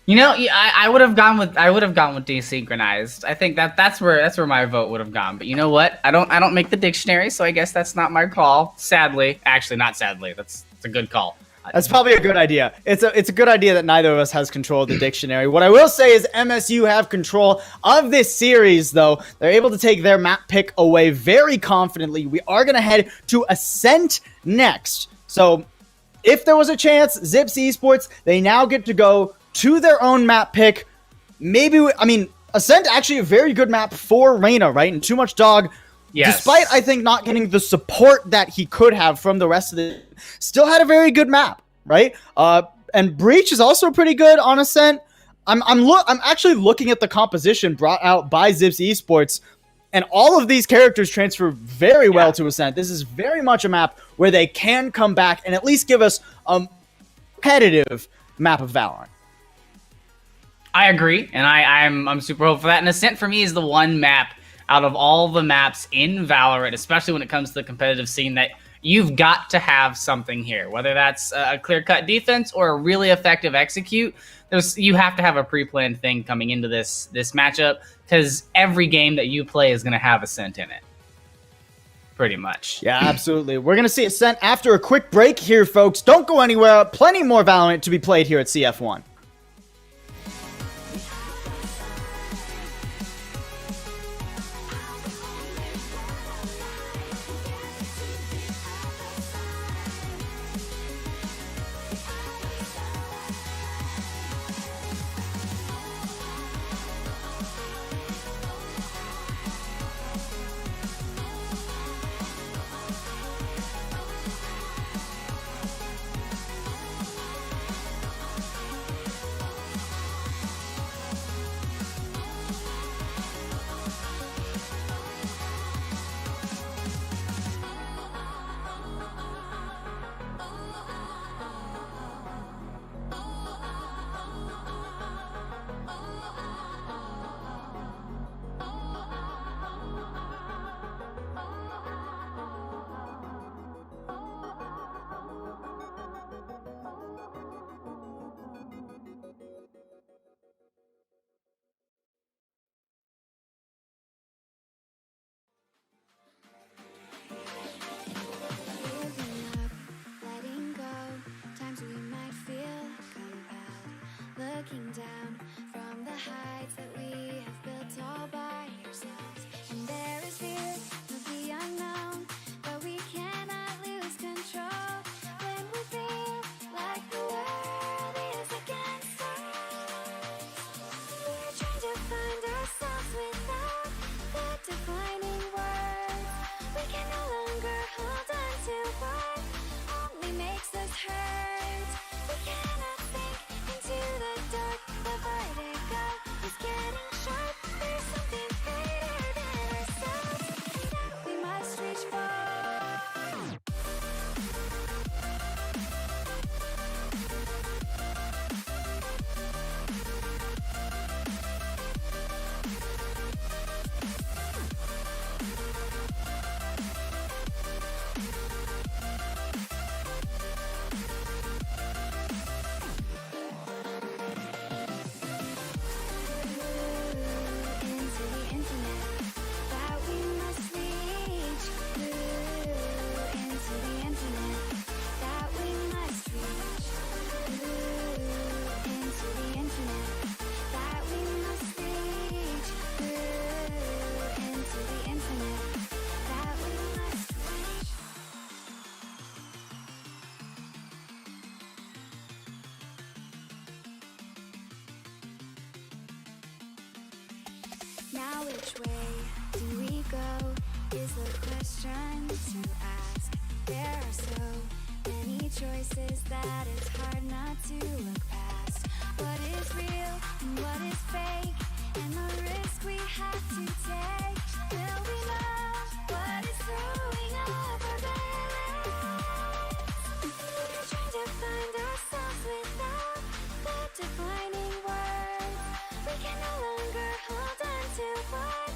You know, I would have gone with desynchronized. I think that's where my vote would have gone. But you know what? I don't make the dictionary, so I guess that's not my call. Sadly, actually, not sadly. That's a good call. That's probably a good idea. It's a good idea that neither of us has control of the dictionary. What I will say is MSU have control of this series, though. They're able to take their map pick away very confidently. We are going to head to Ascent next. So if there was a chance, ZIPS Esports, they now get to go to their own map pick. Maybe, I mean, Ascent actually a very good map for Reyna, right? And Too Much Dog, despite, I think, not getting the support that he could have from the rest of the... Still had a very good map, right? And Breach is also pretty good on Ascent. I'm actually looking at the composition brought out by ZIPS Esports, and all of these characters transfer very well to Ascent. This is very much a map where they can come back and at least give us a competitive map of Valorant. I agree, and I'm super hopeful for that. And Ascent for me is the one map out of all the maps in Valorant, especially when it comes to the competitive scene, that you've got to have something here. Whether that's a clear-cut defense or a really effective execute, you have to have a pre-planned thing coming into this matchup, because every game that you play is going to have Ascent in it. Pretty much. Yeah, absolutely. We're going to see Ascent after a quick break here, folks. Don't go anywhere. Plenty more Valorant to be played here at CF1. Now which way do we go is the question to ask. There are so many choices that it's hard not to look past. What is real and what is fake, and the risk we have to take. Will we know what is throwing up our balance? We're trying to find ourselves without the defining words. We can no longer hold on to what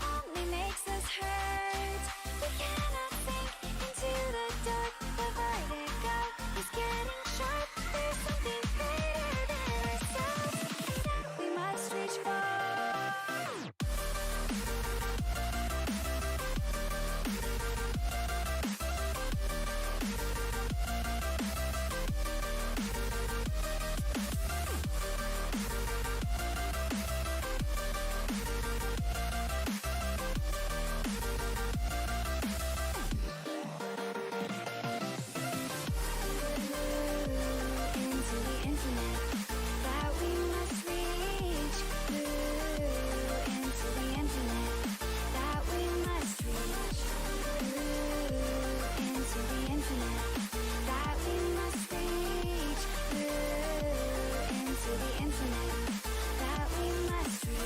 only makes us hurt. We cannot sink into the dark. The vertigo is getting sharp. There's something greater than ourselves that we must reach for. Into the infinite that we must reach. Into the infinite that we must reach. Into the infinite that we must reach. Into the infinite that we must reach.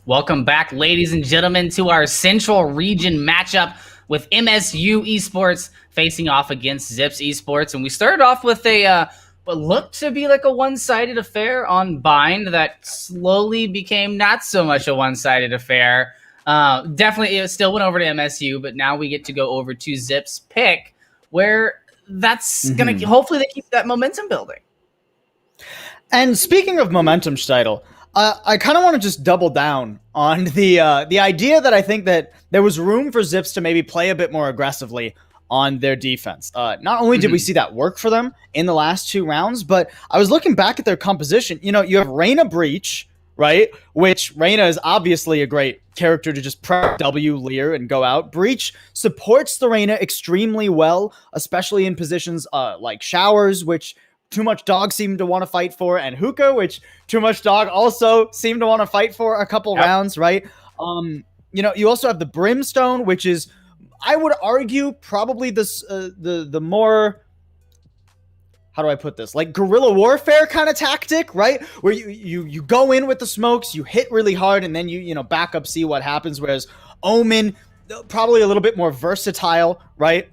Welcome back, ladies and gentlemen, to our Central Region matchup with MSU Esports facing off against ZIPS Esports. And we started off with what looked to be like a one-sided affair on Bind that slowly became not so much a one-sided affair. Definitely, it still went over to MSU, but now we get to go over to ZIPS pick, where that's going to hopefully they keep that momentum building. And speaking of momentum, Steidl, I kind of want to just double down on the idea that I think that there was room for ZIPS to maybe play a bit more aggressively on their defense. Not only did we see that work for them in the last 2 rounds, but I was looking back at their composition. You know, you have Reyna Breach, right? Which Reyna is obviously a great character to just press W, leer, and go out. Breach supports the Reyna extremely well, especially in positions like Showers, which Too Much Dog seemed to want to fight for, and Hookah, which Too Much Dog also seemed to want to fight for a couple rounds, right? You know, you also have the Brimstone, which is, I would argue, probably the more, how do I put this? Like guerrilla warfare kind of tactic, right? Where you go in with the smokes, you hit really hard, and then you back up, see what happens. Whereas Omen, probably a little bit more versatile, right?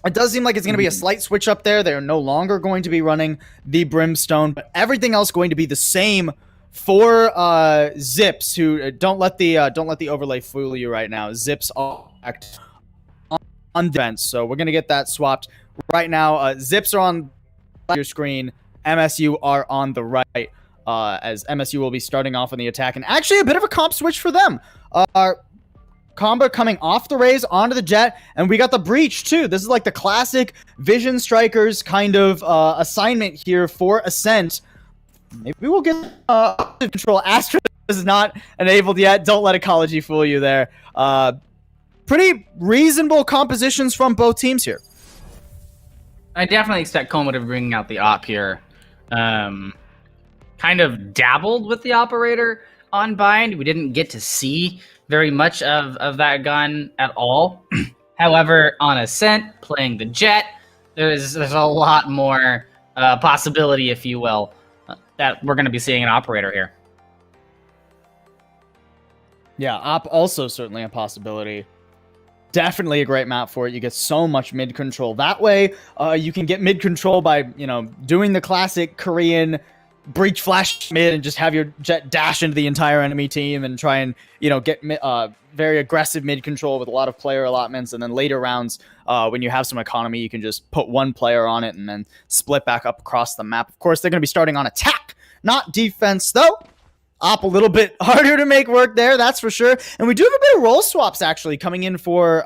It does seem like it's going to be a slight switch up there. They're no longer going to be running the Brimstone, but everything else going to be the same for ZIPS. Who don't let the overlay fool you right now. ZIPS all act on defense, so we're going to get that swapped right now. ZIPS are on your screen. MSU are on the right, as MSU will be starting off on the attack, and actually a bit of a comp switch for them. Combo coming off the Raze onto the Jet, and we got the Breach too. This is like the classic Vision Strikers kind of assignment here for Ascent. Maybe we'll get control. Astra is not enabled yet. Don't let Ecology fool you there. Pretty reasonable compositions from both teams here. I definitely expect Coma to bring out the op here. Kind of dabbled with the operator on Bind. We didn't get to see very much of that gun at all. However, on Ascent, playing the Jet, there's a lot more possibility, if you will, that we're going to be seeing an operator here. Yeah, op also certainly a possibility. Definitely a great map for it. You get so much mid control that way. You can get mid control by doing the classic Korean breach flash mid and just have your jet dash into the entire enemy team and try and, get very aggressive mid control with a lot of player allotments. And then later rounds, when you have some economy, you can just put one player on it and then split back up across the map. Of course, they're going to be starting on attack, not defense, though. Op a little bit harder to make work there, that's for sure. And we do have a bit of role swaps actually coming in for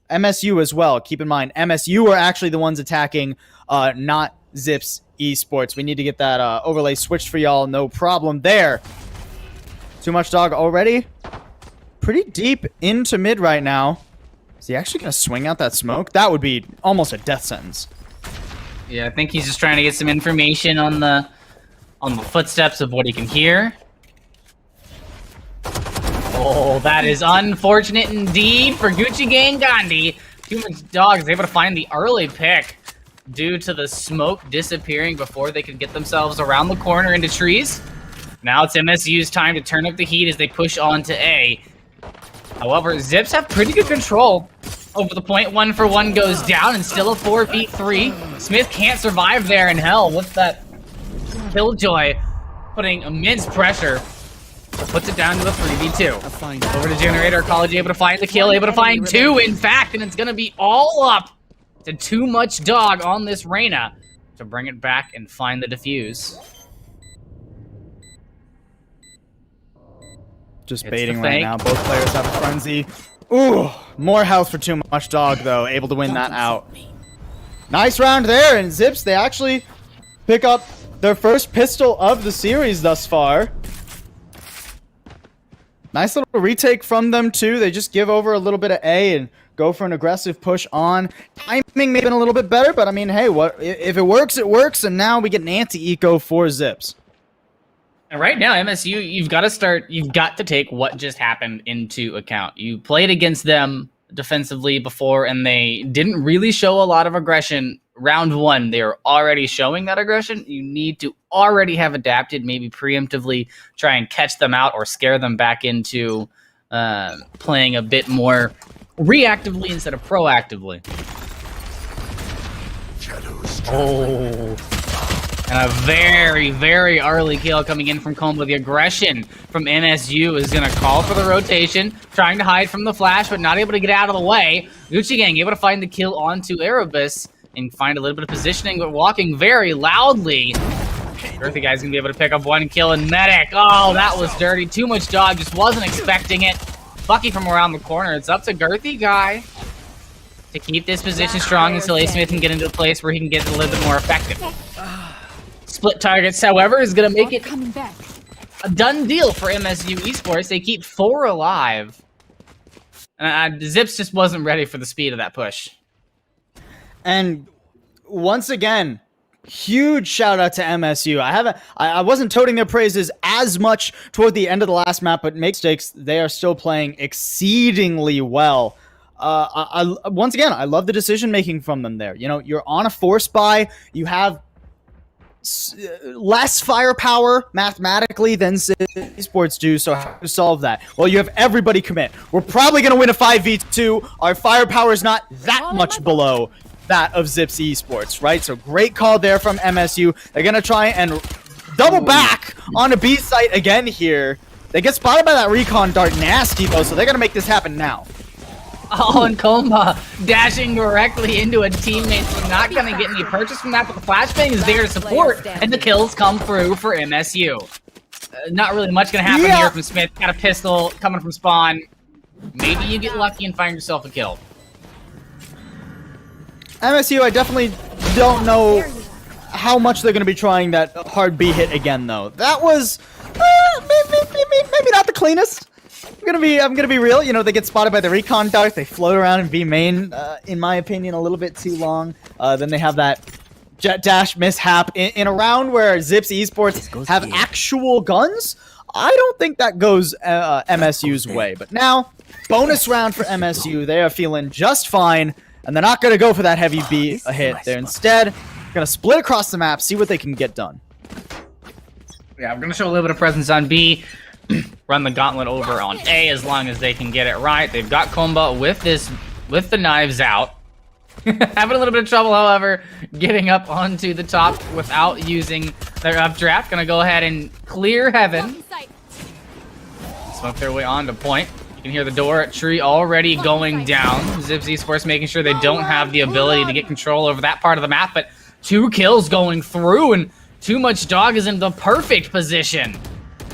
MSU as well. Keep in mind, MSU are actually the ones attacking, not ZIPS Esports. We need to get that overlay switched for y'all. No problem there. Too much dog already. Pretty deep into mid right now. Is he actually going to swing out that smoke? That would be almost a death sentence. Yeah, I think he's just trying to get some information on the footsteps of what he can hear. Oh, that is unfortunate indeed for Gucci Gang Gandhi. Too much dog is able to find the early pick due to the smoke disappearing before they could get themselves around the corner into trees. Now it's MSU's time to turn up the heat as they push on to A. However, Zips have pretty good control over the point. 1-for-1 goes down and still a 4v3. Smith can't survive there in hell with that Killjoy putting immense pressure. So puts it down to a 3v2. Over to Generator. College able to find the kill, able to find two, in fact, and it's going to be all up to too much dog on this Reyna to bring it back and find the defuse. Just baiting right now. Both players have a frenzy. Ooh, more health for too much dog, though. Able to win that out. Nice round there, and Zips, they actually pick up their first pistol of the series thus far. Nice little retake from them, too. They just give over a little bit of A and go for an aggressive push on. Timing may have been a little bit better, but I mean, hey, what if it works, it works, and now we get an anti-eco for Zips. And right now, MSU, you've got to take what just happened into account. You played against them defensively before, and they didn't really show a lot of aggression. Round one, they were already showing that aggression. You need to already have adapted, maybe preemptively try and catch them out or scare them back into playing a bit more reactively instead of proactively. Oh. And a very, very early kill coming in from Combo. The aggression from MSU is going to call for the rotation, trying to hide from the flash, but not able to get out of the way. Gucci Gang able to find the kill onto Erebus and find a little bit of positioning, but walking very loudly. Girthy guy's going to be able to pick up one kill, and Medic. Oh, that was dirty. Too much dog, just wasn't expecting it. Bucky from around the corner. It's up to Girthy guy to keep this position strong until A. Smith can get into a place where he can get a little bit more effective. Split targets, however, is going to make it a done deal for MSU Esports. They keep 4 alive. Zips just wasn't ready for the speed of that push. And once again, huge shout out to MSU. I wasn't toting their praises as much toward the end of the last map, but make mistakes, they are still playing exceedingly well. Once again, I love the decision making from them there. You know, you're on a force buy, you have less firepower mathematically than esports do, so how to solve that? Well, you have everybody commit. We're probably going to win a 5v2. Our firepower is not that much below that of ZIPS Esports, right? So great call there from MSU. They're going to try and double back on a B site again here. They get spotted by that recon dart nasty, though, so they're going to make this happen now. Oh, and Komba dashing directly into a teammate, so not going to get any purchase from that, but the flashbang is there to support, and the kills come through for MSU. Not really much going to happen here from Smith. Got a pistol coming from spawn. Maybe you get lucky and find yourself a kill. MSU, I definitely don't know how much they're going to be trying that hard B hit again, though. That was maybe not the cleanest. I'm gonna be real. You know, they get spotted by the recon dart. They float around in B main. In my opinion, a little bit too long. Then they have that jet dash mishap in a round where ZIPS Esports have actual guns. I don't think that goes MSU's way. But now, bonus round for MSU. They are feeling just fine, and they're not gonna go for that heavy B hit. They're instead gonna split across the map, see what they can get done. Yeah, I'm gonna show a little bit of presence on B. Run the gauntlet over on A as long as they can get it right. They've got Komba with the knives out. Having a little bit of trouble, however, getting up onto the top without using Their updraft gonna go ahead and clear heaven. Smoke their way on to point. You can hear the door at tree already going down. ZIPS Esports making sure they don't have the ability to get control over that part of the map, but 2 kills going through, and Too Much Dog is in the perfect position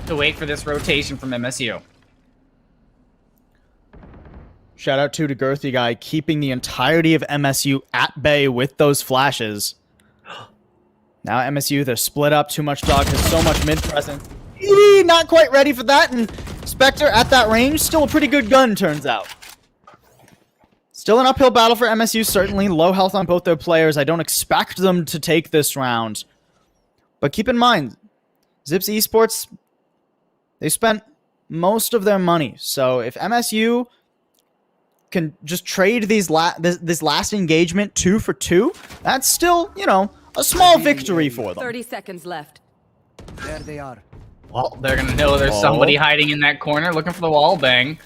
to wait for this rotation from MSU. Shout out to Girthy Guy, keeping the entirety of MSU at bay with those flashes. Now MSU, they're split up. Too Much Dog has so much mid presence. Not quite ready for that, and Spectre at that range, still a pretty good gun, turns out. Still an uphill battle for MSU, certainly. Low health on both their players. I don't expect them to take this round. But keep in mind, ZIPS Esports, they spent most of their money. So if MSU can just trade these this last engagement 2 for 2, that's still, you know, a small victory for them. 30 seconds left. There they are. Well, they're gonna know there's somebody hiding in that corner looking for the wall bang.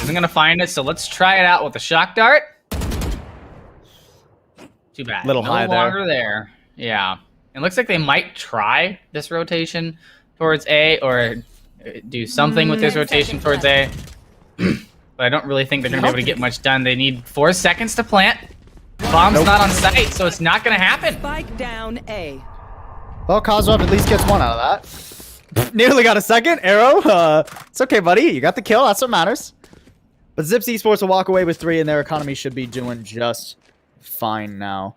Isn't gonna find it, so let's try it out with the shock dart. Too bad. Little high no longer there. Yeah. It looks like they might try this rotation towards A, or do something with this rotation towards A. But I don't really think they're gonna be able to get much done. They need 4 seconds to plant. Bomb's not on site, so it's not gonna happen. Spike down A. Well, Kozlov at least gets 1 out of that. Nearly got a second. Arrow, it's okay, buddy. You got the kill. That's what matters. But ZIPS Esports will walk away with 3, and their economy should be doing just fine now.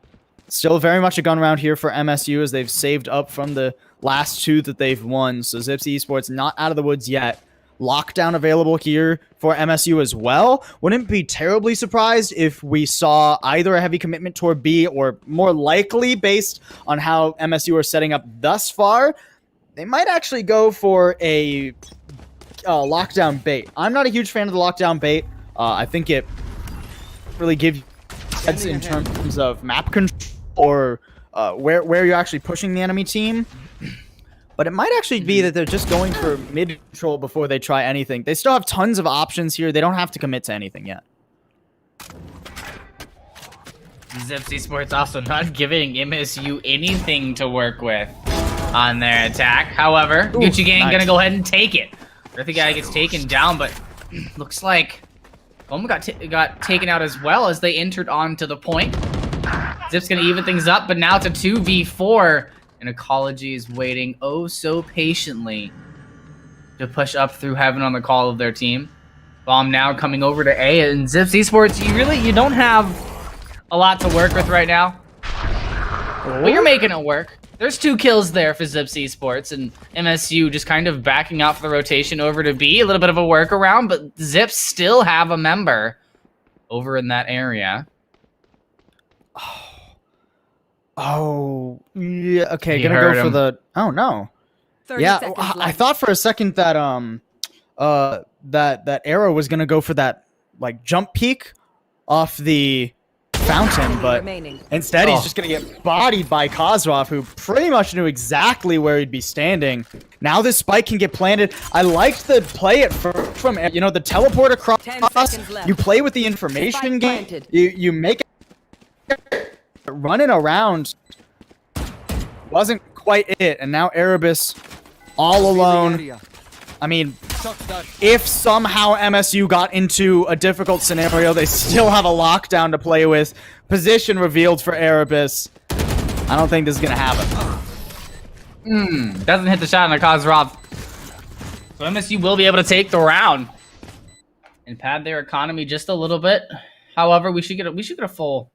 Still very much a gun round here for MSU, as they've saved up from the last 2 that they've won. So ZIPS Esports not out of the woods yet. Lockdown available here for MSU as well. Wouldn't be terribly surprised if we saw either a heavy commitment toward B, or more likely, based on how MSU are setting up thus far, they might actually go for a lockdown bait. I'm not a huge fan of the lockdown bait. I think it really gives you heads in terms of map control, or where you're actually pushing the enemy team. But it might actually be that they're just going for mid control before they try anything. They still have tons of options here. They don't have to commit to anything yet. ZIPS Esports also not giving MSU anything to work with on their attack. However, Gucci Gang gonna go ahead and take it. Earthy Guy gets taken down, but looks like Oma got taken out as well as they entered onto the point. Zip's gonna even things up, but now it's a 2v4, and Ecology is waiting oh so patiently to push up through heaven on the call of their team. Bomb now coming over to A, and ZIPS Esports, you don't have a lot to work with right now. But you're making it work. There's 2 kills there for ZIPS Esports, and MSU just kind of backing out for the rotation over to B. A little bit of a workaround, but ZIPS still have a member over in that area. Oh, yeah. Okay, You gonna heard go for him. the. Oh no. 30 Yeah, seconds I left. thought for a second that that Arrow was gonna go for that like jump peek off the fountain, but remaining. instead he's just gonna get bodied by Kozlov, who pretty much knew exactly where he'd be standing. Now this spike can get planted. I liked the play at first from, you know, the teleport across. 10 seconds left. You play with the information Spike game. planted. You make it running around. Wasn't quite it, and now Erebus all alone. I mean, if somehow MSU got into a difficult scenario, they still have a lockdown to play with. Position revealed for Erebus. I don't think this is gonna happen. Doesn't hit the shot on the Kozlov. So MSU will be able to take the round and pad their economy just a little bit. However, we should get a full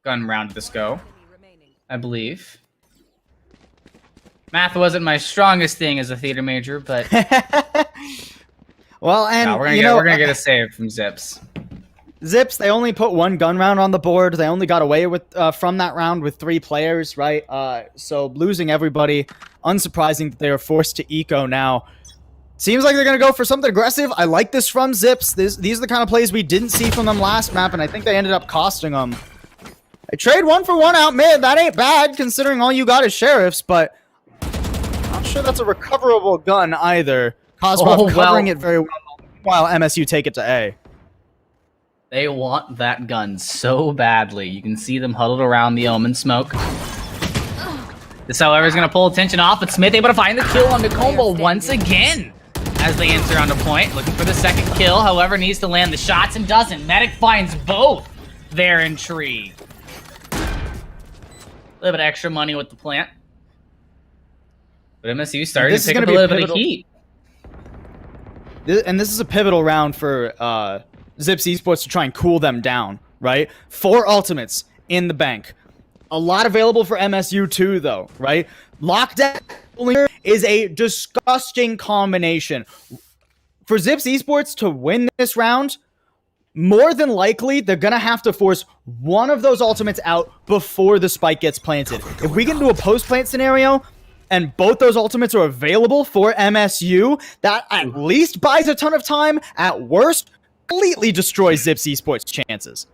gun round this go, I believe. Math wasn't my strongest thing as a theater major, but Well, and no, we're we're gonna get a save from ZIPS. ZIPS, they only put 1 gun round on the board. They only got away with from that round with 3 players, right? So losing everybody, unsurprising that they are forced to eco now. Seems like they're going to go for something aggressive. I like this from ZIPS. These are the kind of plays we didn't see from them last map, and I think they ended up costing them. They trade 1 for 1 out mid. That ain't bad, considering all you got is sheriffs, but not sure that's a recoverable gun either. Kozlov covering it very well, while MSU take it to A. They want that gun so badly. You can see them huddled around the Omen smoke. This, however, is going to pull attention off, but Smith able to find the kill on the combo once again as they enter onto point. Looking for the second kill, however, needs to land the shots and doesn't. Medic finds both there in tree. A little bit of extra money with the plant. But MSU starting to pick up a little bit of heat. And this is a pivotal round for ZIPS Esports to try and cool them down, right? 4 ultimates in the bank. A lot available for MSU too, though, right? Lockdown is a disgusting combination. For ZIPS Esports to win this round, more than likely, they're going to have to force one of those ultimates out before the spike gets planted. If we get into a post-plant scenario, and both those ultimates are available for MSU, that at least buys a ton of time. At worst, completely destroys ZIPS Esports' chances.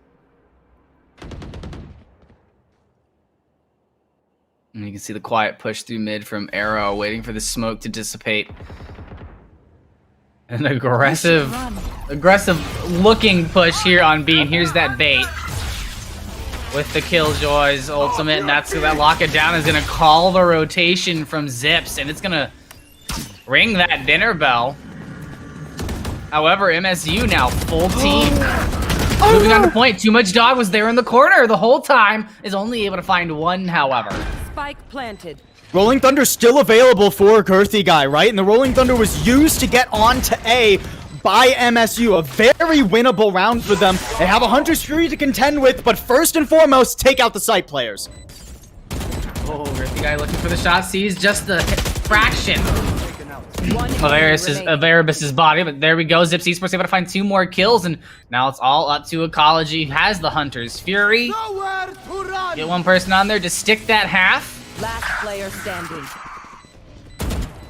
And you can see the quiet push through mid from Arrow, waiting for the smoke to dissipate. An aggressive looking push here on B, and here's that bait. With the Killjoy's ultimate, and that lock it down is gonna call the rotation from ZIPS, and it's gonna ring that dinner bell. However, MSU now full team. Moving on to point. Too much dog was there in the corner the whole time. Is only able to find one, however. Spike planted. Rolling Thunder still available for Girthy Guy, right? And the Rolling Thunder was used to get on to A by MSU. A very winnable round for them. They have a Hunter's Fury to contend with, but first and foremost, take out the site players. Oh, Girthy Guy looking for the shot. Sees just the fraction of Erebus's body, but there we go. ZIPS Esports able to find 2 more kills, and now it's all up to Ecology, who has the Hunter's Fury. Get one person on there to stick that half. Last player standing.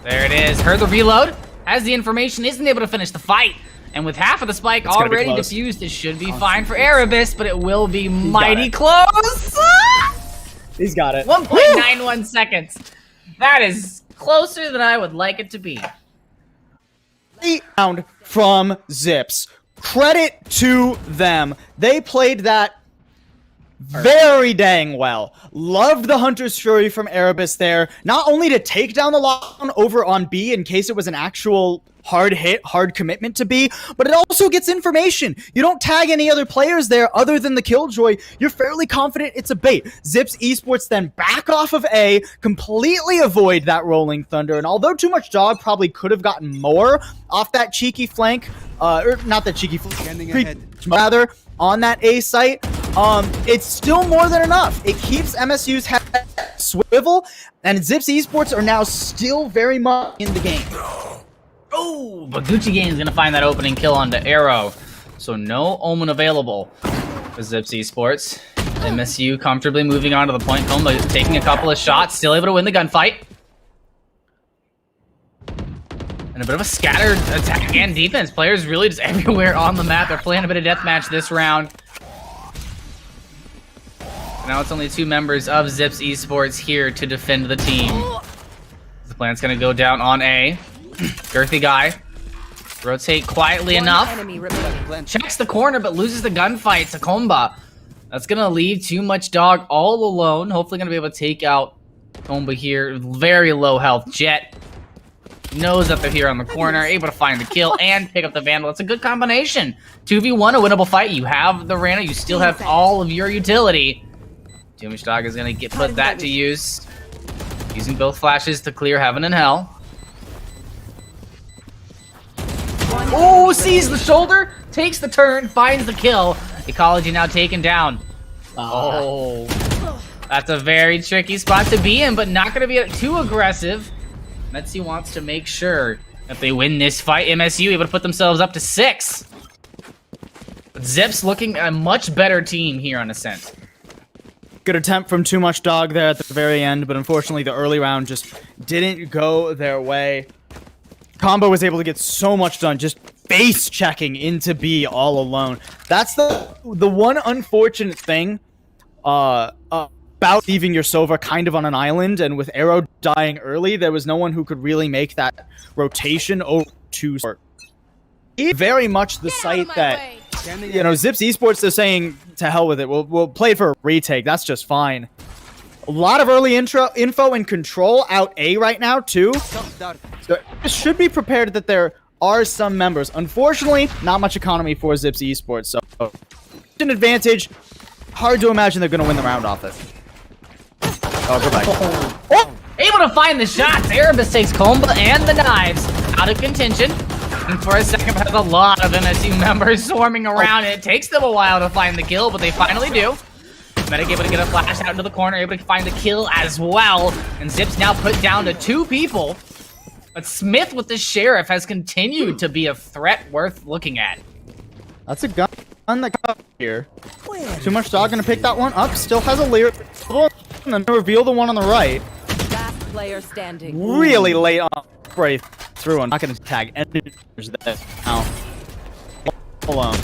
There it is. Heard the reload. Has the information, isn't able to finish the fight. And with half of the spike already defused, it should be fine for Erebus, but it will be mighty close. He's got it. 1.91 seconds. That is closer than I would like it to be. Round from ZIPS. Credit to them. They played that very dang well. Loved the Hunter's Fury from Erebus there. Not only to take down the lockdown over on B in case it was an actual hard hit, hard commitment to B, but it also gets information. You don't tag any other players there other than the Killjoy. You're fairly confident it's a bait. ZIPS Esports then back off of A, completely avoid that Rolling Thunder, and although Too Much Dog probably could have gotten more off that cheeky flank, or not that cheeky flank, rather, on that A site, it's still more than enough. It keeps MSU's head swivel, and ZIPS Esports are now still very much in the game. Oh, but Gucci Game's gonna find that opening kill onto Arrow. So no Omen available for ZIPS Esports. MSU comfortably moving on to the point. Combo taking a couple of shots, still able to win the gunfight. And a bit of a scattered attack and defense. Players really just everywhere on the map. They're playing a bit of deathmatch this round. Now it's only 2 members of ZIPS Esports here to defend the team. The plan's gonna go down on A. Girthy Guy. Rotate quietly enough. Checks the corner but loses the gunfight to Komba. That's gonna leave Too Much Dog all alone. Hopefully gonna be able to take out Komba here. Very low health. Jet knows that they're here on the corner, able to find the kill and pick up the Vandal. It's a good combination. 2v1, a winnable fight. You have the Rana, you still have all of your utility. Too Much Dog is gonna put that to use. Using both flashes to clear heaven and hell. Oh, sees the shoulder, takes the turn, finds the kill. Ecology now taken down. Oh, that's a very tricky spot to be in, but not going to be too aggressive. MSU wants to make sure that they win this fight. MSU able to put themselves up to 6. But ZIPS looking a much better team here on Ascent. Good attempt from Too Much Dog there at the very end, but unfortunately the early round just didn't go their way. Combo was able to get so much done, just face checking into B all alone. That's the one unfortunate thing about leaving your Sova kind of on an island, and with Arrow dying early, there was no one who could really make that rotation over to start. Very much the site that, you know, ZIPS Esports is saying to hell with it. We'll play for a retake. That's just fine. A lot of early info and control out A right now, too. So should be prepared that there are some members. Unfortunately, not much economy for ZIPS Esports, so an advantage. Hard to imagine they're going to win the round off it. Oh, go back. Oh! Able to find the shots. Erebus takes Comba and the knives out of contention. And for a second, has a lot of MSU members swarming around. It takes them a while to find the kill, but they finally do. Medic able to get a flash out into the corner, able to find the kill as well. And ZIPS now put down to 2 people. But Smith with the Sheriff has continued to be a threat worth looking at. That's a gun that got here. Too much dog gonna pick that one up. Still has a layer. And then reveal the one on the right. Last player standing. Really late on spray through. I'm not gonna tag any that now. Hold on.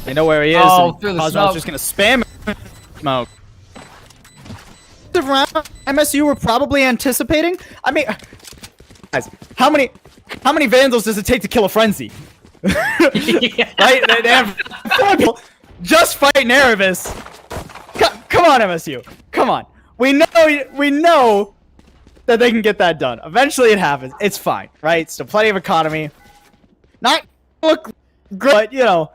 They know where he is. Oh, through the smoke. Just gonna spam smoke. The round MSU were probably anticipating. I mean, guys, how many Vandals does it take to kill a frenzy? Yeah. Right? They have 4 people just fighting Erebus. Come on, MSU. Come on. We know that they can get that done. Eventually it happens. It's fine, right? Still plenty of economy. Not look good, but, you know,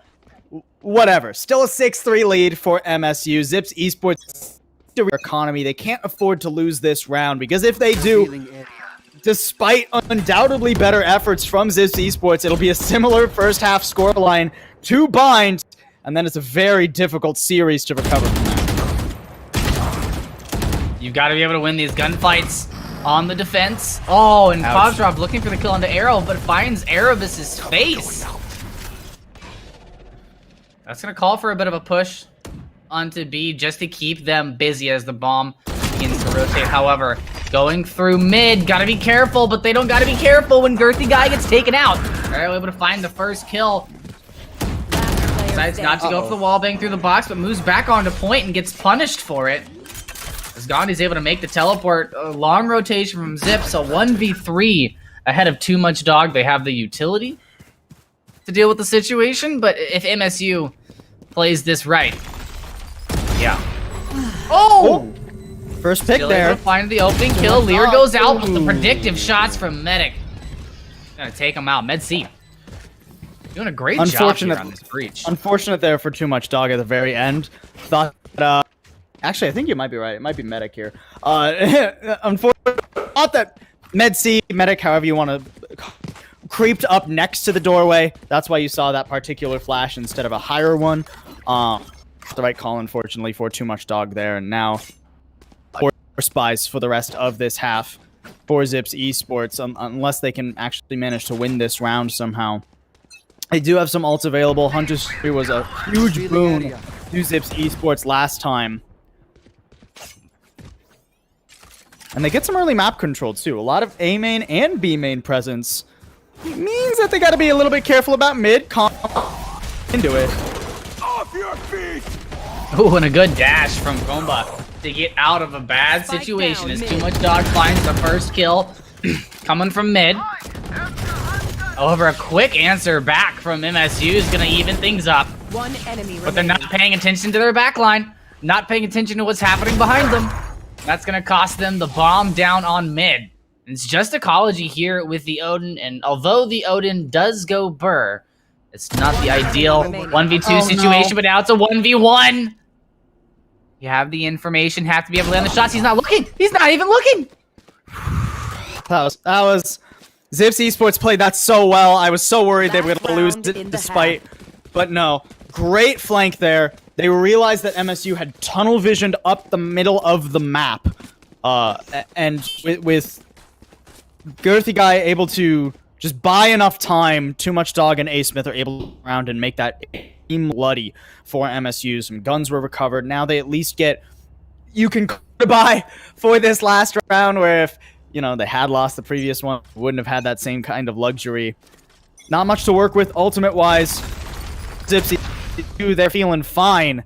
whatever. Still a 6-3 lead for MSU. ZIPS Esports economy. They can't afford to lose this round because if they do, despite undoubtedly better efforts from ZIPS Esports, it'll be a similar first half scoreline to Bind, and then it's a very difficult series to recover from that. You've got to be able to win these gunfights on the defense. Oh, and Kozrov looking for the kill onto Arrow, but finds Erebus's face. That's going to call for a bit of a push onto B just to keep them busy as the bomb begins to rotate. However, going through mid, got to be careful, but they don't got to be careful when Girthy Guy gets taken out. Arrow able to find the first kill. Decides not to go for the wall bang through the box, but moves back onto point and gets punished for it. As Gandhi's able to make the teleport, a long rotation from ZIPS, a 1v3 ahead of Too Much Dog. They have the utility to deal with the situation, but if MSU plays this right, yeah. Oh! First pick Still there. able to find the opening kill. Lear goes out with the predictive shots from Medic. Gonna take him out. Med C. Doing a great job here on this breach. Unfortunate there for Too Much Dog at the very end. Thought actually, I think you might be right. It might be Medic here. Unfortunately, thought that Med C, Medic, however you want to, creeped up next to the doorway. That's why you saw that particular flash instead of a higher one. The right call, unfortunately, for Too Much Dog there. And now, poor spies for the rest of this half for ZIPS Esports, unless they can actually manage to win this round somehow. They do have some ults available. Hunter's Tree was a huge boon to ZIPS Esports last time. And they get some early map control, too. A lot of A main and B main presence. It means that they got to be a little bit careful about mid. Into it. Off your feet! Ooh, and a good dash from Gomba to get out of a bad situation as Too Much Dog finds the first kill coming from mid. However, a quick answer back from MSU is going to even things up. One enemy But they're not paying attention to their backline, not paying attention to what's happening behind them. That's going to cost them the bomb down on mid. It's just ecology here with the Odin, and although the Odin does go burr, it's not the ideal 1v2 situation, but now it's a 1v1. You have the information, have to be able to land the shots. He's not looking. He's not even looking. That was ZIPS Esports played that so well. I was so worried they were going to lose it despite, but no. Great flank there. They realized that MSU had tunnel visioned up the middle of the map, and with Girthy Guy able to just buy enough time, Too Much Dog and A Smith are able to go around and make that team bloody for MSU. Some guns were recovered. Now they at least get, you can goodbye for this last round, where if, you know, they had lost the previous one, wouldn't have had that same kind of luxury. Not much to work with ultimate-wise. Zipsy, they're feeling fine.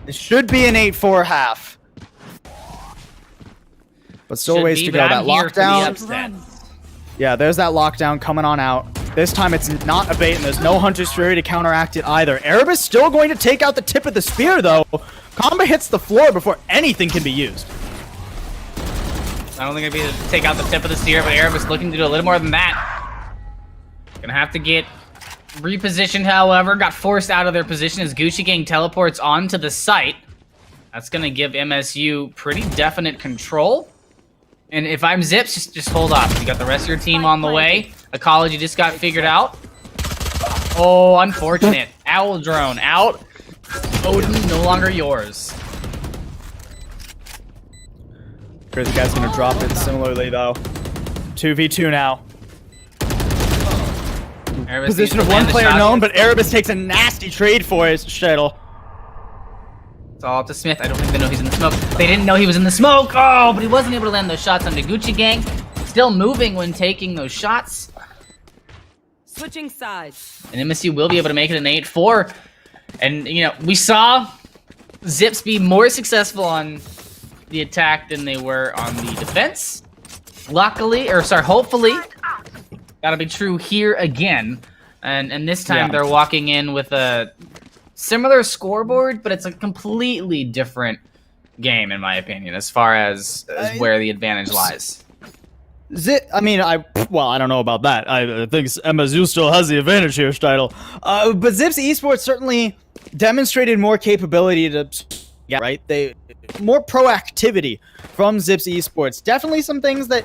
This should be an 8-4 half. But still ways to go. That lockdown. Yeah, there's that lockdown coming on out. This time it's not a bait, and there's no Hunter's Fury to counteract it either. Erebus still going to take out the tip of the spear, though. Combo hits the floor before anything can be used. I don't think it'd be to take out the tip of the spear, but Erebus looking to do a little more than that. Gonna have to get repositioned, however. Got forced out of their position as Gucci Gang teleports onto the site. That's gonna give MSU pretty definite control. And if I'm Zips, just hold off. You got the rest of your team on the way. Ecology just got figured out. Oh, unfortunate. Owl drone out. Odin no longer yours. Crazy guy's gonna drop it similarly though. 2v2 now. Erebus Position needs of to land one the player shot. known, but Erebus takes a nasty trade for his shuttle. It's all up to Smith. I don't think they know he's in the smoke. They didn't know he was in the smoke. Oh, but he wasn't able to land those shots onto Gucci Gang. Still moving when taking those shots. Switching sides. And MSU will be able to make it an 8-4. And, you know, we saw Zips be more successful on the attack than they were on the defense. Luckily, or sorry, hopefully, that'll be true here again. And this time they're walking in with a similar scoreboard, but it's a completely different game, in my opinion, as far as where the advantage lies. I don't know about that. I think MSU still has the advantage here, Steidl. But ZIPS Esports certainly demonstrated more capability to, right? More proactivity from ZIPS Esports. Definitely some things that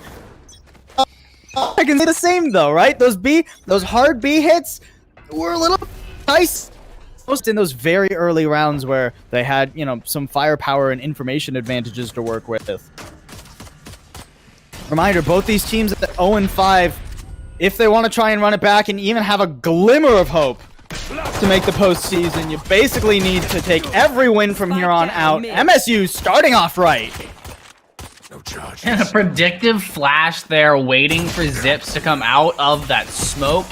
I can say the same though, right? Those hard B hits were a little nice. Most in those very early rounds where they had, some firepower and information advantages to work with. Reminder, both these teams at 0-5, if they want to try and run it back and even have a glimmer of hope to make the postseason, you basically need to take every win from here on out. MSU starting off right. No charges. And a predictive flash there waiting for Zips to come out of that smoke.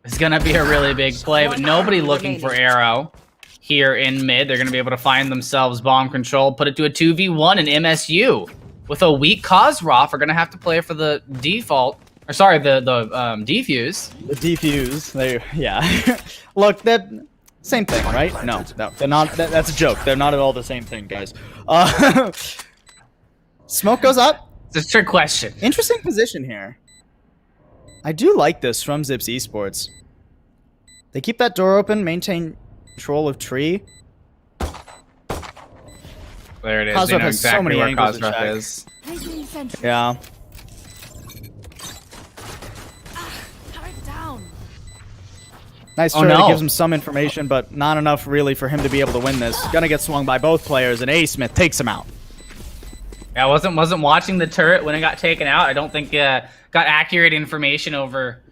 It's going to be a really big play, but nobody looking for Arrow here in mid. They're going to be able to find themselves bomb control, put it to a 2v1, and MSU, with a weak KhazixMayJump, are going to have to play for the default, or sorry, the defuse. The defuse. Look, that same thing, right? No, they're not. That's a joke. They're not at all the same thing, guys. Smoke goes up. It's a trick question. Interesting position here. I do like this from ZIPS Esports. They keep that door open, maintain control of tree. There it is. KhazixMayJump They know has so exactly many where angles to KhazixMayJump check. is. Yeah. Nice try that gives him some information, but not enough really for him to be able to win this. Gonna get swung by both players, and A. Smith takes him out. Yeah, I wasn't watching the turret when it got taken out. I don't think got accurate information over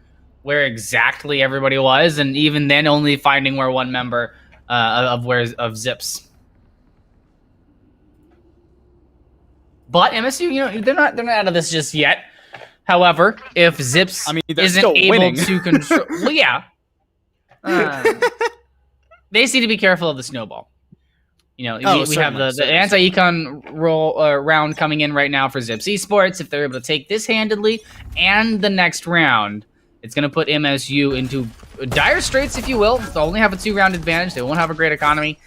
where exactly everybody was, and even then, only finding where one member of Zips. But MSU, they're not out of this just yet. However, if Zips isn't able to control, well, yeah, they need to be careful of the snowball. We have the anti-econ round coming in right now for ZIPS Esports. If they're able to take this handedly and the next round, it's going to put MSU into dire straits, if you will. They'll only have a 2-round advantage. They won't have a great economy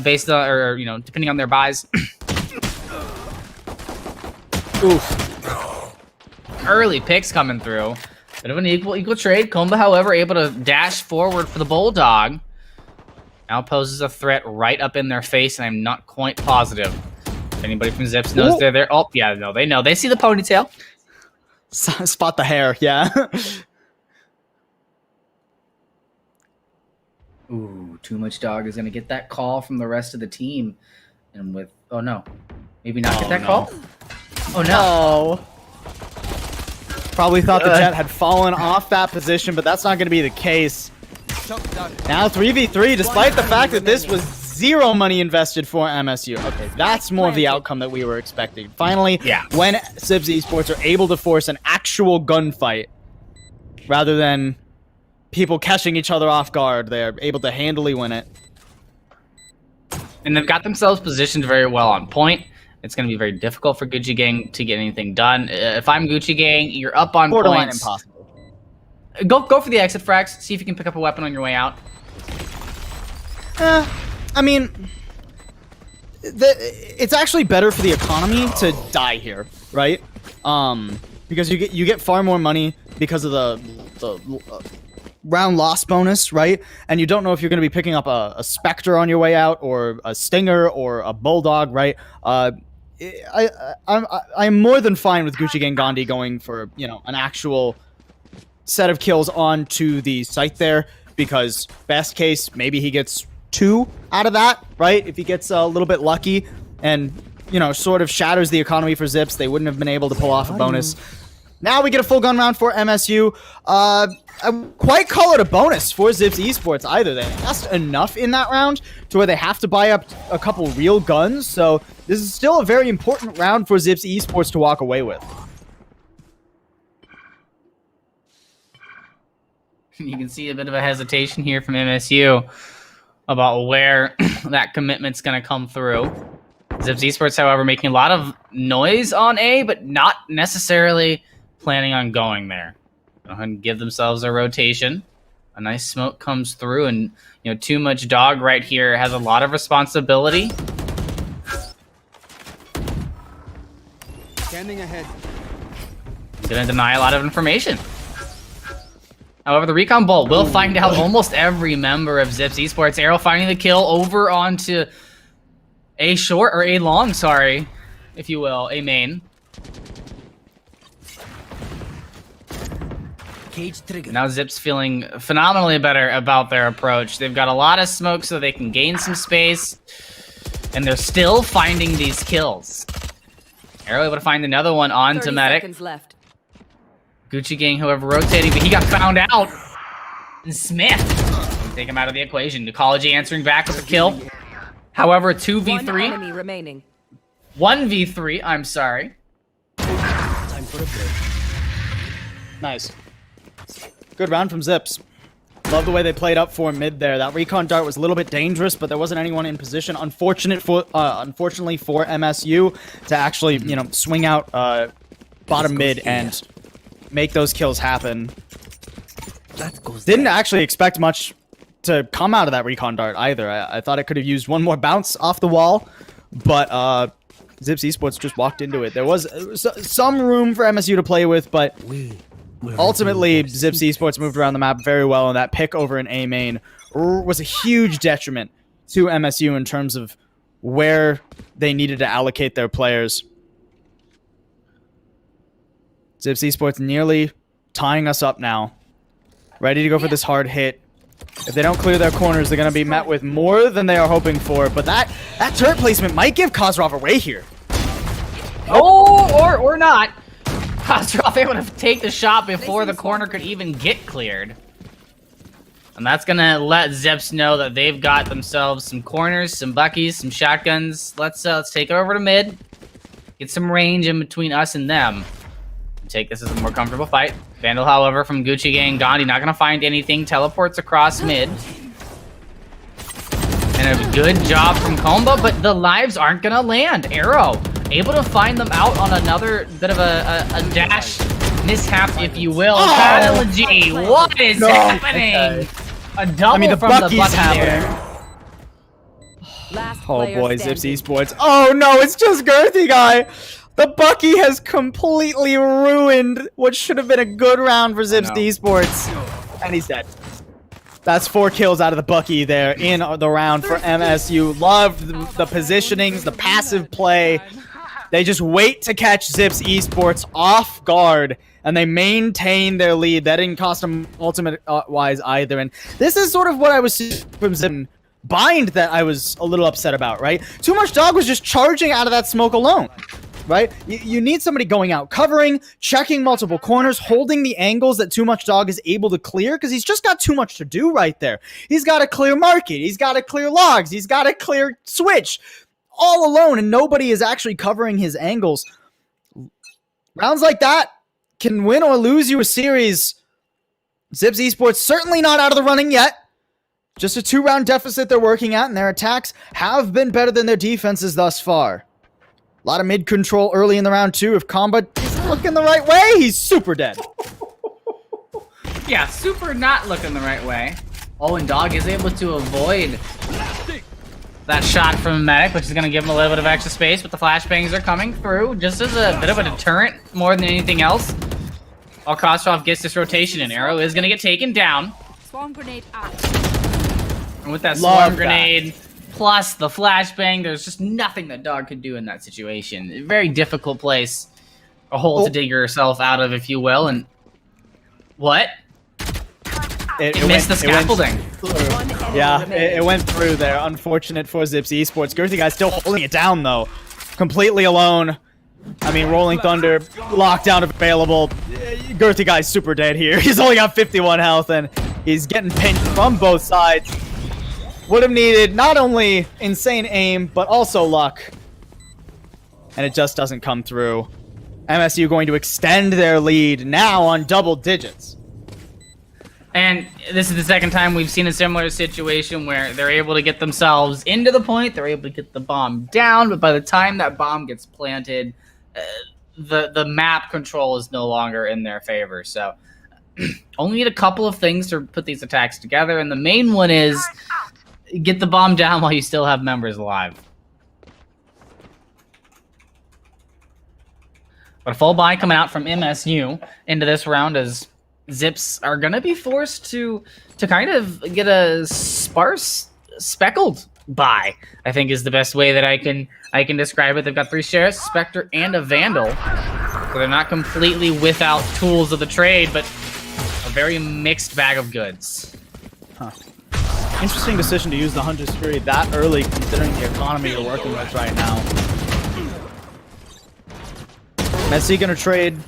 based on, depending on their buys. Oof. Early picks coming through. Bit of an equal trade. Komba, however, able to dash forward for the Bulldog. Now poses a threat right up in their face, and I'm not quite positive if anybody from Zips knows they're there. Oh, yeah, no, they know. They see the ponytail. Spot the hair, yeah. Ooh, Too Much Dog is going to get that call from the rest of the team. And with... Oh, no. Maybe not get that call? Oh, no. Probably thought the Jet had fallen off that position, but that's not going to be the case. Now 3v3, despite the fact that this was 0 money invested for MSU. Okay, that's more of the outcome that we were expecting. Finally, when ZIPS Esports are able to force an actual gunfight, rather than people catching each other off guard, they're able to handily win it. And they've got themselves positioned very well on point. It's going to be very difficult for Gucci Gang to get anything done. If I'm Gucci Gang, you're up on Borderline points. impossible. Go for the exit frags. See if you can pick up a weapon on your way out. it's actually better for the economy to die here, right? Because you get far more money because of the round loss bonus, right? And you don't know if you're going to be picking up a Spectre on your way out, or a Stinger, or a Bulldog, right? I'm more than fine with Gucci Gang Gandhi going for, you know, an actual set of kills onto the site there, because best case, maybe he gets 2 out of that, right? If he gets a little bit lucky and, you know, sort of shatters the economy for ZIPS, they wouldn't have been able to pull off a bonus. Now we get a full gun round for MSU. I wouldn't quite call it a bonus for ZIPS Esports either. They lost enough in that round to where they have to buy up a couple real guns, so this is still a very important round for ZIPS Esports to walk away with. You can see a bit of a hesitation here from MSU about where that commitment's going to come through. ZIPS Esports, however, making a lot of noise on A, but not necessarily planning on going there. Go ahead and give themselves a rotation. A nice smoke comes through, and you know, Too Much Dog right here has a lot of responsibility. Standing ahead. Gonna deny a lot of information. However, the Recon Bolt will find out almost every member of ZIPS Esports. Arrow finding the kill over onto A short, or A long, sorry, if you will, A main. Cage trigger. Now ZIPS feeling phenomenally better about their approach. They've got a lot of smoke so they can gain some space, and they're still finding these kills. Arrow able to find another one on 30 Medic. seconds left. Gucci Gang, however, rotating, but he got found out. And Smith take him out of the equation. Ecology answering back with a kill. However, 2v3. 1 enemy remaining. 1v3, I'm sorry. Time for a break. Nice. Good round from ZIPS. Love the way they played up for mid there. That recon dart was a little bit dangerous, but there wasn't anyone in position. Unfortunately for MSU to actually, you know, swing out bottom mid and make those kills happen. Didn't actually expect much to come out of that recon dart either. I thought it could have used one more bounce off the wall, but ZIPS Esports just walked into it. There was some room for MSU to play with, but ultimately ZIPS Esports moved around the map very well, and that pick over an A main was a huge detriment to MSU in terms of where they needed to allocate their players. ZIPS Esports nearly tying us up now. Ready to go for this hard hit. If they don't clear their corners, they're going to be met with more than they are hoping for. But that turret placement might give Khazrov away here. Oh, or not. Khazrov able to take the shot before the corner could even get cleared. And that's going to let ZIPS know that they've got themselves some corners, some buckies, some shotguns. Let's take it over to mid. Get some range in between us and them. Take this as a more comfortable fight. Vandal, however, from Gucci Gang Gandhi, not going to find anything. Teleports across mid. And a good job from Comba, but the lives aren't going to land. Arrow, able to find them out on another bit of a dash mishap, if you will. Oh! G, what is happening? Okay. A double the from the Bucky's Bucky happening. there. Last Oh player boy, standing. ZIPS Esports. Oh no, it's just Girthy Guy. The Bucky has completely ruined what should have been a good round for ZIPS Esports. And he's dead. That's 4 kills out of the Bucky there in the round for MSU. Loved the positionings, the passive play. They just wait to catch ZIPS Esports off guard, and they maintain their lead. That didn't cost them ultimate-wise either. And this is sort of what I was seeing from ZIPS Bind that I was a little upset about, right? Too Much Dog was just charging out of that smoke alone. Right? You need somebody going out, covering, checking multiple corners, holding the angles that Too Much Dog is able to clear, because he's just got too much to do right there. He's got to clear market. He's got to clear logs. He's got to clear switch. All alone, and nobody is actually covering his angles. Rounds like that can win or lose you a series. ZIPS Esports certainly not out of the running yet. Just a 2-round deficit they're working at, and their attacks have been better than their defenses thus far. A lot of mid control early in the round too. If Combat is looking the right way, he's super dead. Yeah, super not looking the right way. Oh, and Dog is able to avoid that shot from Medic, which is going to give him a little bit of extra space, but the flashbangs are coming through just as a bit of a deterrent more than anything else. While KhazixMayJump gets this rotation in, Arrow is going to get taken down. Swarm grenade out. And with that swarm grenade plus the flashbang, there's just nothing that Dog could do in that situation. A very difficult place, a hole to dig yourself out of, if you will. And what? It missed the scaffolding. Yeah, it went through there. Unfortunate for ZIPS Esports. Girthy Guy's still holding it down, though. Completely alone. I mean, Rolling Thunder, lockdown available. Girthy Guy's super dead here. He's only got 51 health, and he's getting pinched from both sides. Would have needed not only insane aim, but also luck. And it just doesn't come through. MSU going to extend their lead now on double digits. And this is the second time we've seen a similar situation where they're able to get themselves into the point, they're able to get the bomb down, but by the time that bomb gets planted, the map control is no longer in their favor. So only need a couple of things to put these attacks together, and the main one is get the bomb down while you still have members alive. But a full buy coming out from MSU into this round as ZIPS are going to be forced to kind of get a sparse, speckled buy, I think is the best way that I can describe it. They've got 3 Sheriffs, Spectre, and a Vandal. So they're not completely without tools of the trade, but a very mixed bag of goods. Huh. Interesting decision to use the Hunter's Fury that early, considering the economy you're working with right now. Messi gonna trade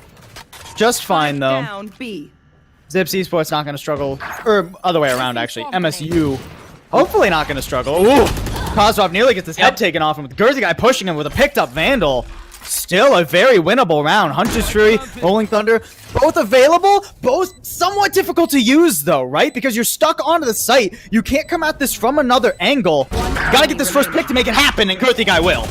just fine, though. Down B. ZIPS Esports not gonna struggle, or other way around, actually. MSU, hopefully not gonna struggle. Ooh! KhazixMayJump nearly gets his head taken off him with Girthy Guy pushing him with a picked up Vandal. Still a very winnable round. Hunter's Fury, Rolling Thunder, both available, both somewhat difficult to use though, right? Because you're stuck onto the site. You can't come at this from another angle. You gotta get this first pick to make it happen, and Girthy Guy will.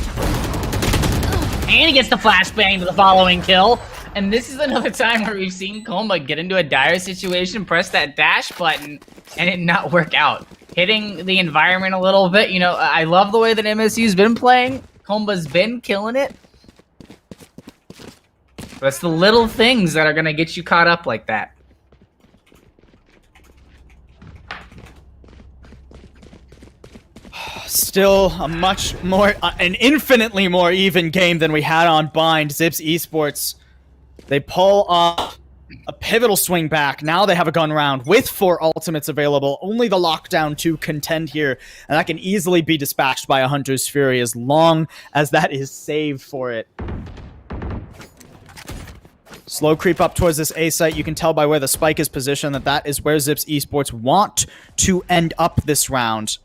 And he gets the flashbang to the following kill. And this is another time where we've seen Komba get into a dire situation, press that dash button, and it not work out. Hitting the environment a little bit. You know, I love the way that MSU's been playing. Komba's been killing it. But it's the little things that are going to get you caught up like that. Still a much more, an infinitely more even game than we had on Bind. ZIPS Esports, they pull off a pivotal swing back. Now they have a gun round with 4 ultimates available. Only the lockdown to contend here, and that can easily be dispatched by a Hunter's Fury as long as that is saved for it. Slow creep up towards this A site. You can tell by where the spike is positioned that that is where ZIPS Esports want to end up this round.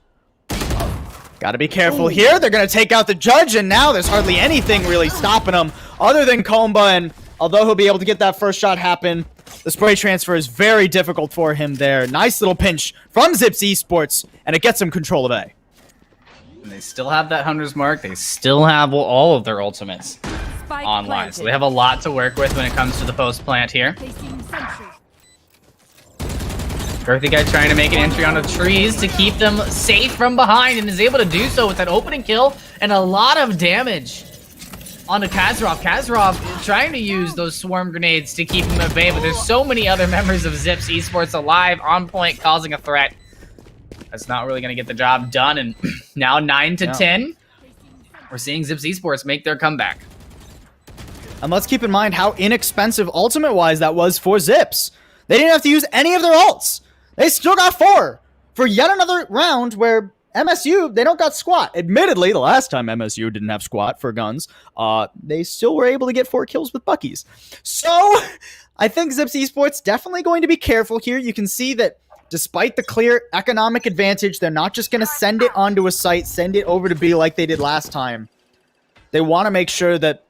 Gotta be careful here. They're gonna take out the judge, and now there's hardly anything really stopping them other than Komba, and although he'll be able to get that first shot happen, the spray transfer is very difficult for him there. Nice little pinch from ZIPS Esports, and it gets him control of A. And they still have that Hunter's Mark. They still have all of their ultimates Spike online. planted. So they have a lot to work with when it comes to the post plant here. Placing sentry. Girthy Guy trying to make an entry onto trees to keep them safe from behind, and is able to do so with that opening kill and a lot of damage onto KhazixMayJump. KhazixMayJump trying to use those swarm grenades to keep him at bay, but there's so many other members of ZIPS Esports alive, on point, causing a threat. That's not really going to get the job done, and now 9-10. We're seeing ZIPS Esports make their comeback. And let's keep in mind how inexpensive ultimate-wise that was for ZIPS. They didn't have to use any of their ults. They still got 4 for yet another round where MSU, they don't got squat. Admittedly, the last time MSU didn't have squat for guns, they still were able to get 4 kills with Buckies. So, I think ZIPS Esports definitely going to be careful here. You can see that despite the clear economic advantage, they're not just going to send it onto a site, send it over to B like they did last time. They want to make sure that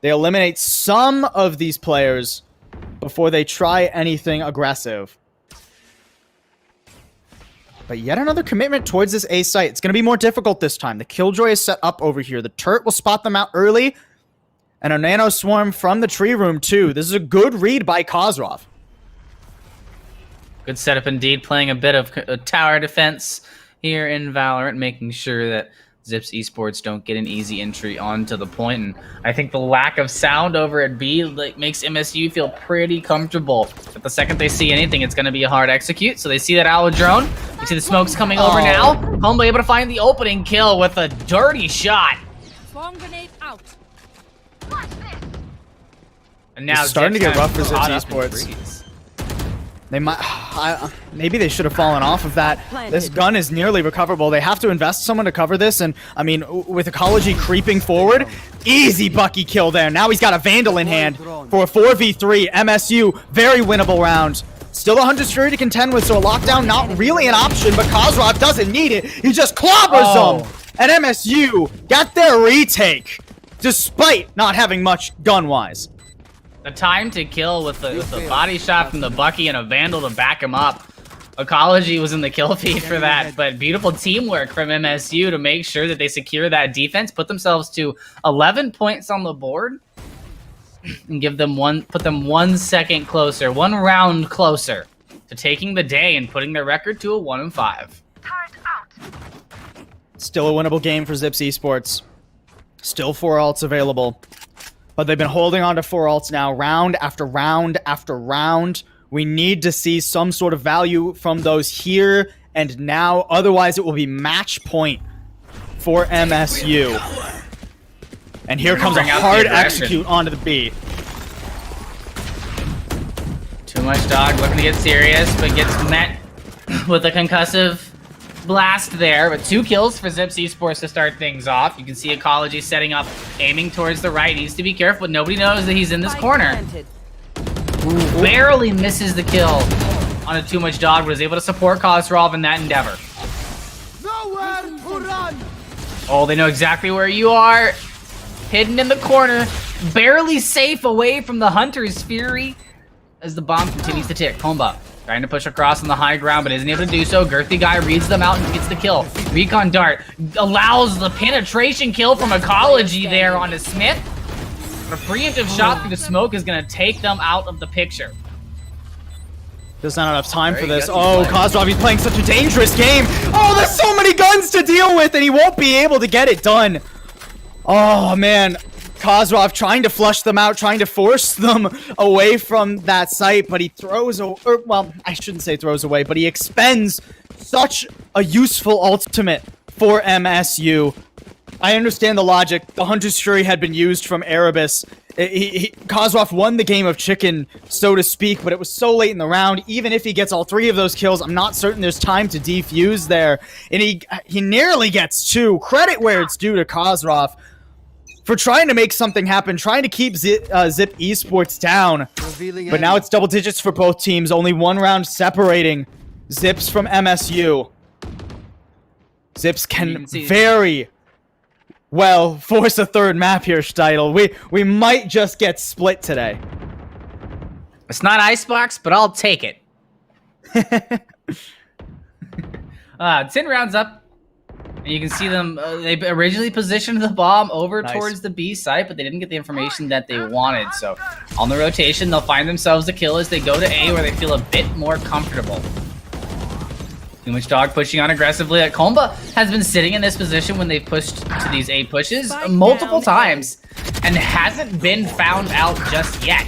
they eliminate some of these players before they try anything aggressive. But yet another commitment towards this A site. It's going to be more difficult this time. The Killjoy is set up over here. The turret will spot them out early. And a nano swarm from the tree room too. This is a good read by KhazixMayJump. Good setup indeed, playing a bit of tower defense here in Valorant, making sure that ZIPS Esports don't get an easy entry onto the point, and I think the lack of sound over at B makes MSU feel pretty comfortable. But the second they see anything, it's going to be a hard execute. So they see that Owl drone. You see the smokes coming over now. Humble able to find the opening kill with a dirty shot. Swarm grenade out. And now It's starting to Zips get rough for caught ZIPS up in Esports. threes. They might, maybe they should have fallen off of that. This gun is nearly recoverable. They have to invest someone to cover this, and I mean, with Ecology creeping forward, easy Bucky kill there. Now he's got a Vandal in hand for a 4v3. MSU, very winnable round. Still 100 Fury to contend with, so a lockdown not really an option, but KhazixMayJump doesn't need it. He just clobbers them, and MSU got their retake, despite not having much gun-wise. The time to kill with the body shot from the Bucky and a Vandal to back him up. Ecology was in the kill feed for that, but beautiful teamwork from MSU to make sure that they secure that defense, put themselves to 11 points on the board, and put them 1 second closer, 1 round closer to taking the day and putting their record to a 1-5. Still a winnable game for ZIPS Esports. Still 4 ults available. But they've been holding on to 4 ults now, round after round after round. We need to see some sort of value from those here and now. Otherwise, it will be match point for MSU. And here comes a hard execute onto the B. Too much dog, looking to get serious, but gets met with a concussive blast there, but 2 kills for ZIPS Esports to start things off. You can see Ecology setting up, aiming towards the right. Needs to be careful, but nobody knows that he's in this corner. Barely misses the kill on a Too Much Dog, but is able to support KhazixMayJump in that endeavor. Nowhere to run. Oh, they know exactly where you are. Hidden in the corner, barely safe away from the Hunter's Fury as the bomb continues to tick. Homba trying to push across on the high ground, but isn't able to do so. Girthy guy reads them out and gets the kill. Recon Dart allows the penetration kill from Ecology there onto Smith. But a preemptive shot through the smoke is going to take them out of the picture. There's not enough time for this. Oh, KhazixMayJump, he's playing such a dangerous game. Oh, there's so many guns to deal with, and he won't be able to get it done. Oh, man. KhazixMayJump trying to flush them out, trying to force them away from that site, but he throws, well, I shouldn't say throws away, but he expends such a useful ultimate for MSU. I understand the logic. The Hunter's Fury had been used from Erebus. KhazixMayJump won the game of chicken, so to speak, but it was so late in the round. Even if he gets all 3 of those kills, I'm not certain there's time to defuse there. And he nearly gets 2. Credit where it's due to KhazixMayJump for trying to make something happen, trying to keep ZIP Esports down. But now it's double digits for both teams. Only 1 round separating ZIPS from MSU. ZIPS can very well force a 3rd map here, Steitel. We might just get split today. It's not Icebox, but I'll take it. 10 rounds up. And you can see them, they originally positioned the bomb over towards the B site, but they didn't get the information that they wanted. So on the rotation, they'll find themselves a kill as they go to A, where they feel a bit more comfortable. Too Much Dog pushing on aggressively. Comba has been sitting in this position when they've pushed to these A pushes multiple times and hasn't been found out just yet.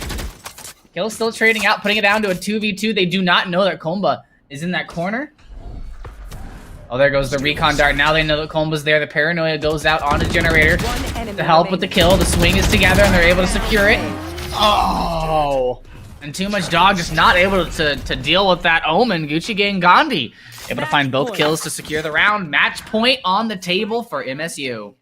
Kill still trading out, putting it down to a 2v2. They do not know that Comba is in that corner. Oh, there goes the Recon Dart. Now they know that Comba's there. The Paranoia goes out onto Generator to help with the kill. The swing is together, and they're able to secure it. Oh! And Too Much Dog just not able to deal with that Omen. Gucci Gang Gandhi able to find both kills to secure the round. Match point on the table for MSU.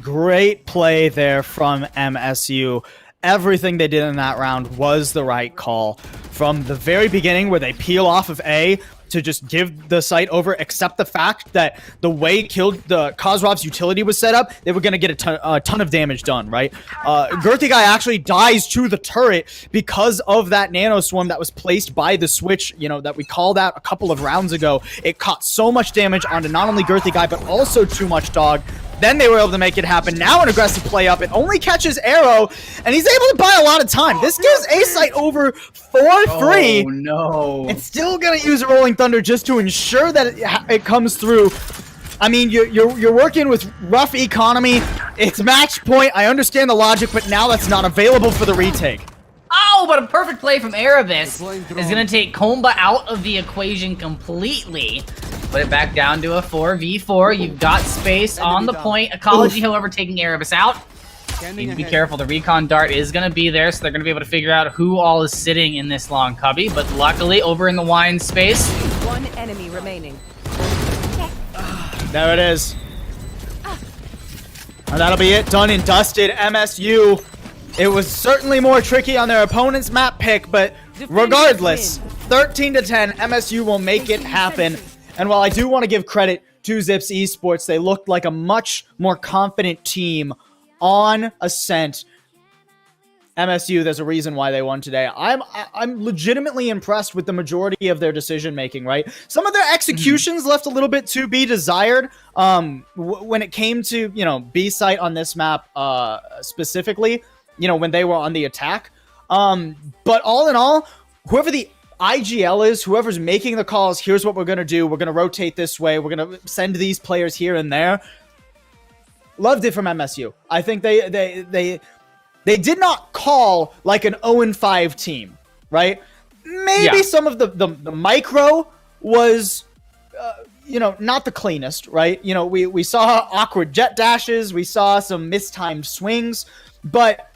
Great play there from MSU. Everything they did in that round was the right call. From the very beginning, where they peel off of A to just give the site over, accept the fact that the way KhazixMayJump's utility was set up, they were going to get a ton of damage done, right? Girthy guy actually dies to the turret because of that nano swarm that was placed by the switch, you know, that we called out a couple of rounds ago. It caught so much damage onto not only Girthy guy, but also Too Much Dog. Then they were able to make it happen. Now an aggressive play up. It only catches Arrow, and he's able to buy a lot of time. This gives A-Site over 4-3. Oh, no. It's still going to use a Rolling Thunder just to ensure that it comes through. I mean, you're working with rough economy. It's match point. I understand the logic, but now that's not available for the retake. Oh, but a perfect play from Erebus is going to take Komba out of the equation completely. Put it back down to a 4v4. You've got space on the point. Ecology, however, taking Erebus out. Need to be careful. The recon dart is going to be there, so they're going to be able to figure out who all is sitting in this long cubby. But luckily, over in the wine space, one enemy remaining. There it is. And that'll be it. Done and dusted. MSU. It was certainly more tricky on their opponent's map pick, but regardless, 13 to 10, MSU will make it happen. And while I do want to give credit to ZIPS Esports, they looked like a much more confident team on Ascent. MSU, there's a reason why they won today. I'm legitimately impressed with the majority of their decision making, right? Some of their executions left a little bit to be desired. When it came to, you know, B site on this map specifically, you know, when they were on the attack. But all in all, whoever the IGL is, whoever's making the calls, here's what we're going to do. We're going to rotate this way. We're going to send these players here and there. Loved it from MSU. I think they did not call like an 0-5 team, right? Maybe some of the micro was, you know, not the cleanest, right? You know, we saw awkward jet dashes. We saw some mistimed swings. But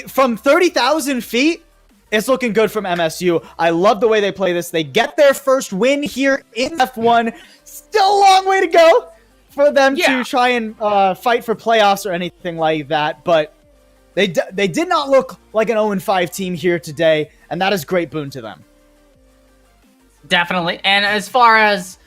from 30,000 feet, it's looking good from MSU. I love the way they play this. They get their first win here in F1. Still a long way to go for them to try and fight for playoffs or anything like that. But they did not look like an 0-5 team here today, and that is great boon to them. Definitely. And as far as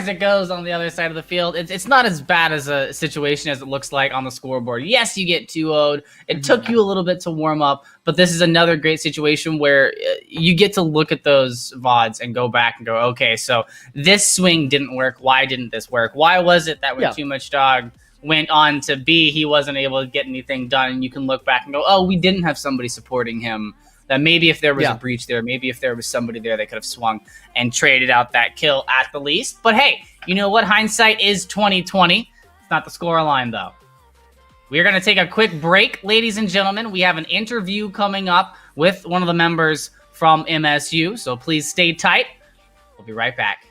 it goes on the other side of the field, it's not as bad as a situation as it looks like on the scoreboard. Yes, you get 2-0'd. It took you a little bit to warm up, but this is another great situation where you get to look at those VODs and go back and go, okay, so this swing didn't work. Why didn't this work? Why was it that when Too Much Dog went on to B, he wasn't able to get anything done? And you can look back and go, oh, we didn't have somebody supporting him. That maybe if there was a breach there, maybe if there was somebody there, they could have swung and traded out that kill at the least. But hey, you know what? Hindsight is 2020. It's not the scoreline, though. We're going to take a quick break, ladies and gentlemen. We have an interview coming up with one of the members from MSU, so please stay tight. We'll be right back.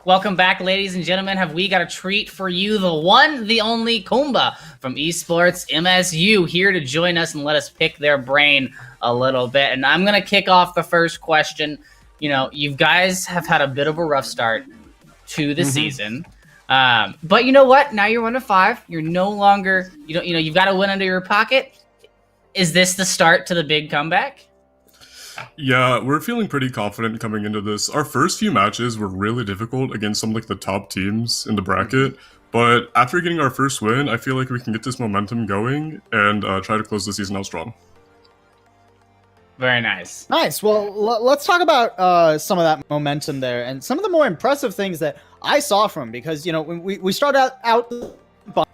Welcome back, ladies and gentlemen. Have we got a treat for you? The one, the only Kumba from Esports MSU here to join us and let us pick their brain a little bit. And I'm going to kick off the first question. You know, you guys have had a bit of a rough start to the season. But you know what? Now you're 1-5. You're no longer, you've got a win under your pocket. Is this the start to the big comeback? Yeah, we're feeling pretty confident coming into this. Our first few matches were really difficult against some like the top teams in the bracket, but after getting our first win, I feel like we can get this momentum going and try to close the season out strong. Very nice. Nice. Well, let's talk about some of that momentum there and some of the more impressive things that I saw from, because, you know, when we started out by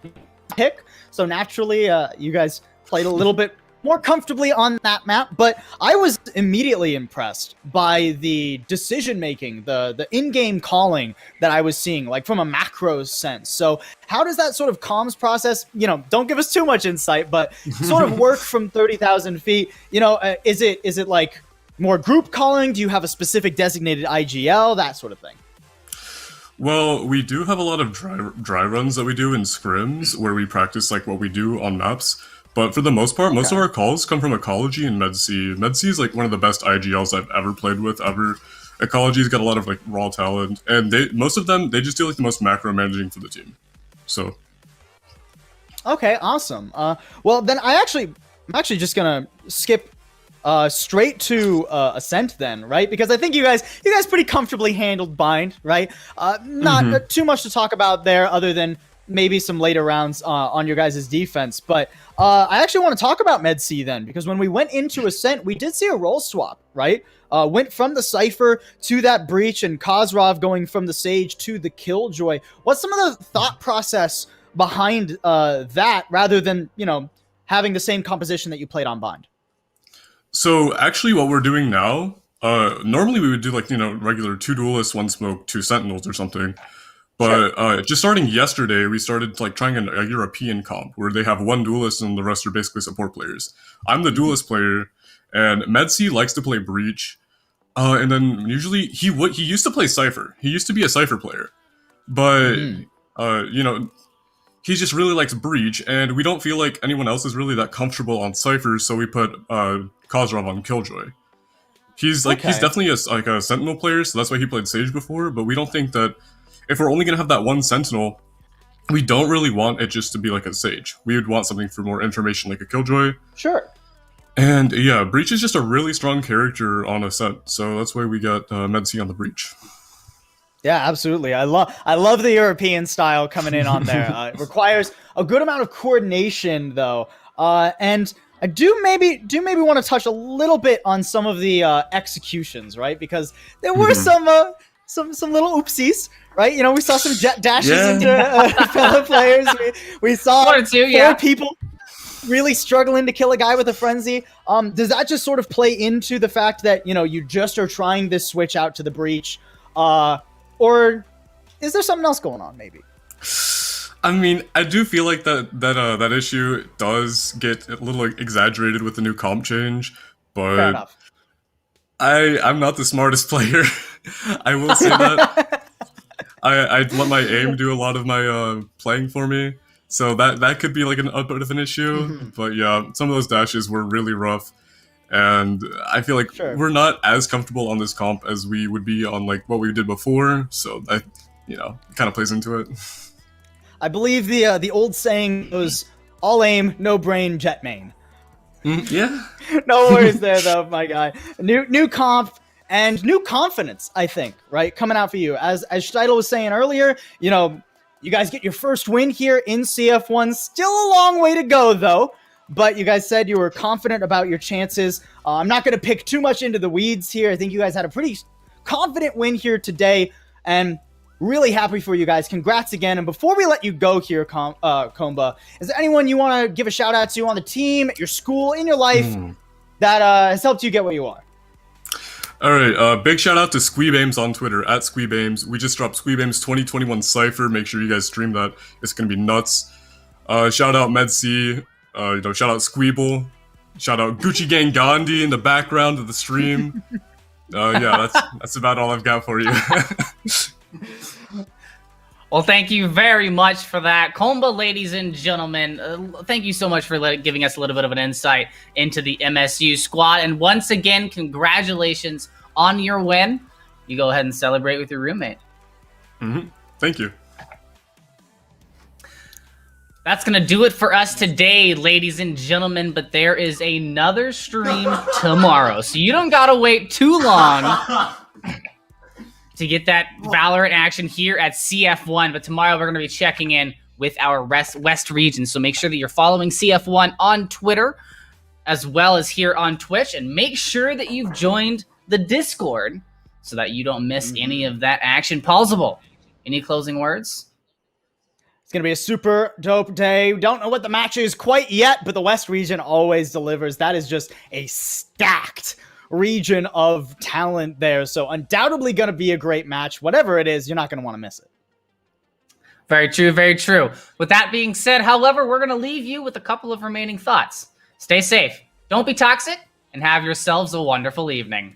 pick, so naturally you guys played a little bit more comfortably on that map, but I was immediately impressed by the decision making, the in-game calling that I was seeing, like from a macro sense. So how does that sort of comms process, you know, don't give us too much insight, but sort of work from 30,000 feet? You know, is it like more group calling? Do you have a specific designated IGL, that sort of thing? Well, we do have a lot of dry runs that we do in scrims where we practice like what we do on maps. But for the most part, most of our calls come from Ecology and MedC. MedC is like one of the best IGLs I've ever played with ever. Ecology's got a lot of like raw talent, and most of them just do like the most macro managing for the team. So, okay, awesome. Well, then I'm actually just gonna skip straight to Ascent then, right? Because I think you guys pretty comfortably handled Bind, right? Not too much to talk about there, other than maybe some later rounds on your guys' defense. But I actually want to talk about MedC then, because when we went into Ascent, we did see a role swap, right? Went from the Cypher to that Breach, and Kozrov going from the Sage to the Killjoy. What's some of the thought process behind that, rather than, you know, having the same composition that you played on Bind? So actually what we're doing now, normally we would do like, you know, regular 2 duelists, 1 smoke, 2 sentinels or something. But just starting yesterday, we started like trying a European comp where they have 1 duelist and the rest are basically support players. I'm the duelist player, and MedC likes to play Breach. And then usually he used to play Cypher. He used to be a Cypher player. But, you know, he just really likes Breach, and we don't feel like anyone else is really that comfortable on Cypher, so we put Kozrov on Killjoy. He's definitely a Sentinel player, so that's why he played Sage before, but we don't think that if we're only going to have that 1 Sentinel, we don't really want it just to be like a Sage. We would want something for more information like a Killjoy. Sure. And yeah, Breach is just a really strong character on Ascent, so that's why we got MedC on the Breach. Yeah, absolutely. I love the European style coming in on there. It requires a good amount of coordination, though. And I do maybe want to touch a little bit on some of the executions, right? Because there were some little oopsies, right? You know, we saw some jet dashes into fellow players. We saw 1 or 2, 4 people really struggling to kill a guy with a frenzy. Does that just sort of play into the fact that, you know, you just are trying this switch out to the Breach? Or is there something else going on, maybe? I mean, I do feel like that issue does get a little exaggerated with the new comp change, but fair enough. I'm not the smartest player. I will say that. I let my aim do a lot of my playing for me, so that could be like a bit of an issue. But yeah, some of those dashes were really rough. And I feel like we're not as comfortable on this comp as we would be on like what we did before. So that, you know, kind of plays into it. I believe the old saying was all aim, no brain, jet main. Yeah. No worries there though, my guy. New comp and new confidence, I think, right? Coming out for you. As Steidel was saying earlier, you know, you guys get your first win here in CF1. Still a long way to go though. But you guys said you were confident about your chances. I'm not going to pick too much into the weeds here. I think you guys had a pretty confident win here today, and really happy for you guys. Congrats again. And before we let you go here, Komba, is there anyone you want to give a shout out to on the team, at your school, in your life that has helped you get where you are? All right, big shout out to Squeebames on Twitter, at Squeebames. We just dropped Squeebames 2021 Cypher. Make sure you guys stream that. It's going to be nuts. Shout out MedC. You know, shout out Squeeble, shout out Gucci Gang Gandhi in the background of the stream. Yeah, that's about all I've got for you. Well, thank you very much for that. Komba, ladies and gentlemen, thank you so much for giving us a little bit of an insight into the MSU squad. And once again, congratulations on your win. You go ahead and celebrate with your roommate. Thank you. That's going to do it for us today, ladies and gentlemen, but there is another stream tomorrow. So you don't got to wait too long to get that Valorant action here at CF1. But tomorrow we're going to be checking in with our West region. So make sure that you're following CF1 on Twitter as well as here on Twitch. And make sure that you've joined the Discord so that you don't miss any of that action. Paulsable, any closing words? It's going to be a super dope day. We don't know what the match is quite yet, but the West region always delivers. That is just a stacked region of talent there. So undoubtedly going to be a great match. Whatever it is, you're not going to want to miss it. Very true, very true. With that being said, however, we're going to leave you with a couple of remaining thoughts. Stay safe, don't be toxic, and have yourselves a wonderful evening.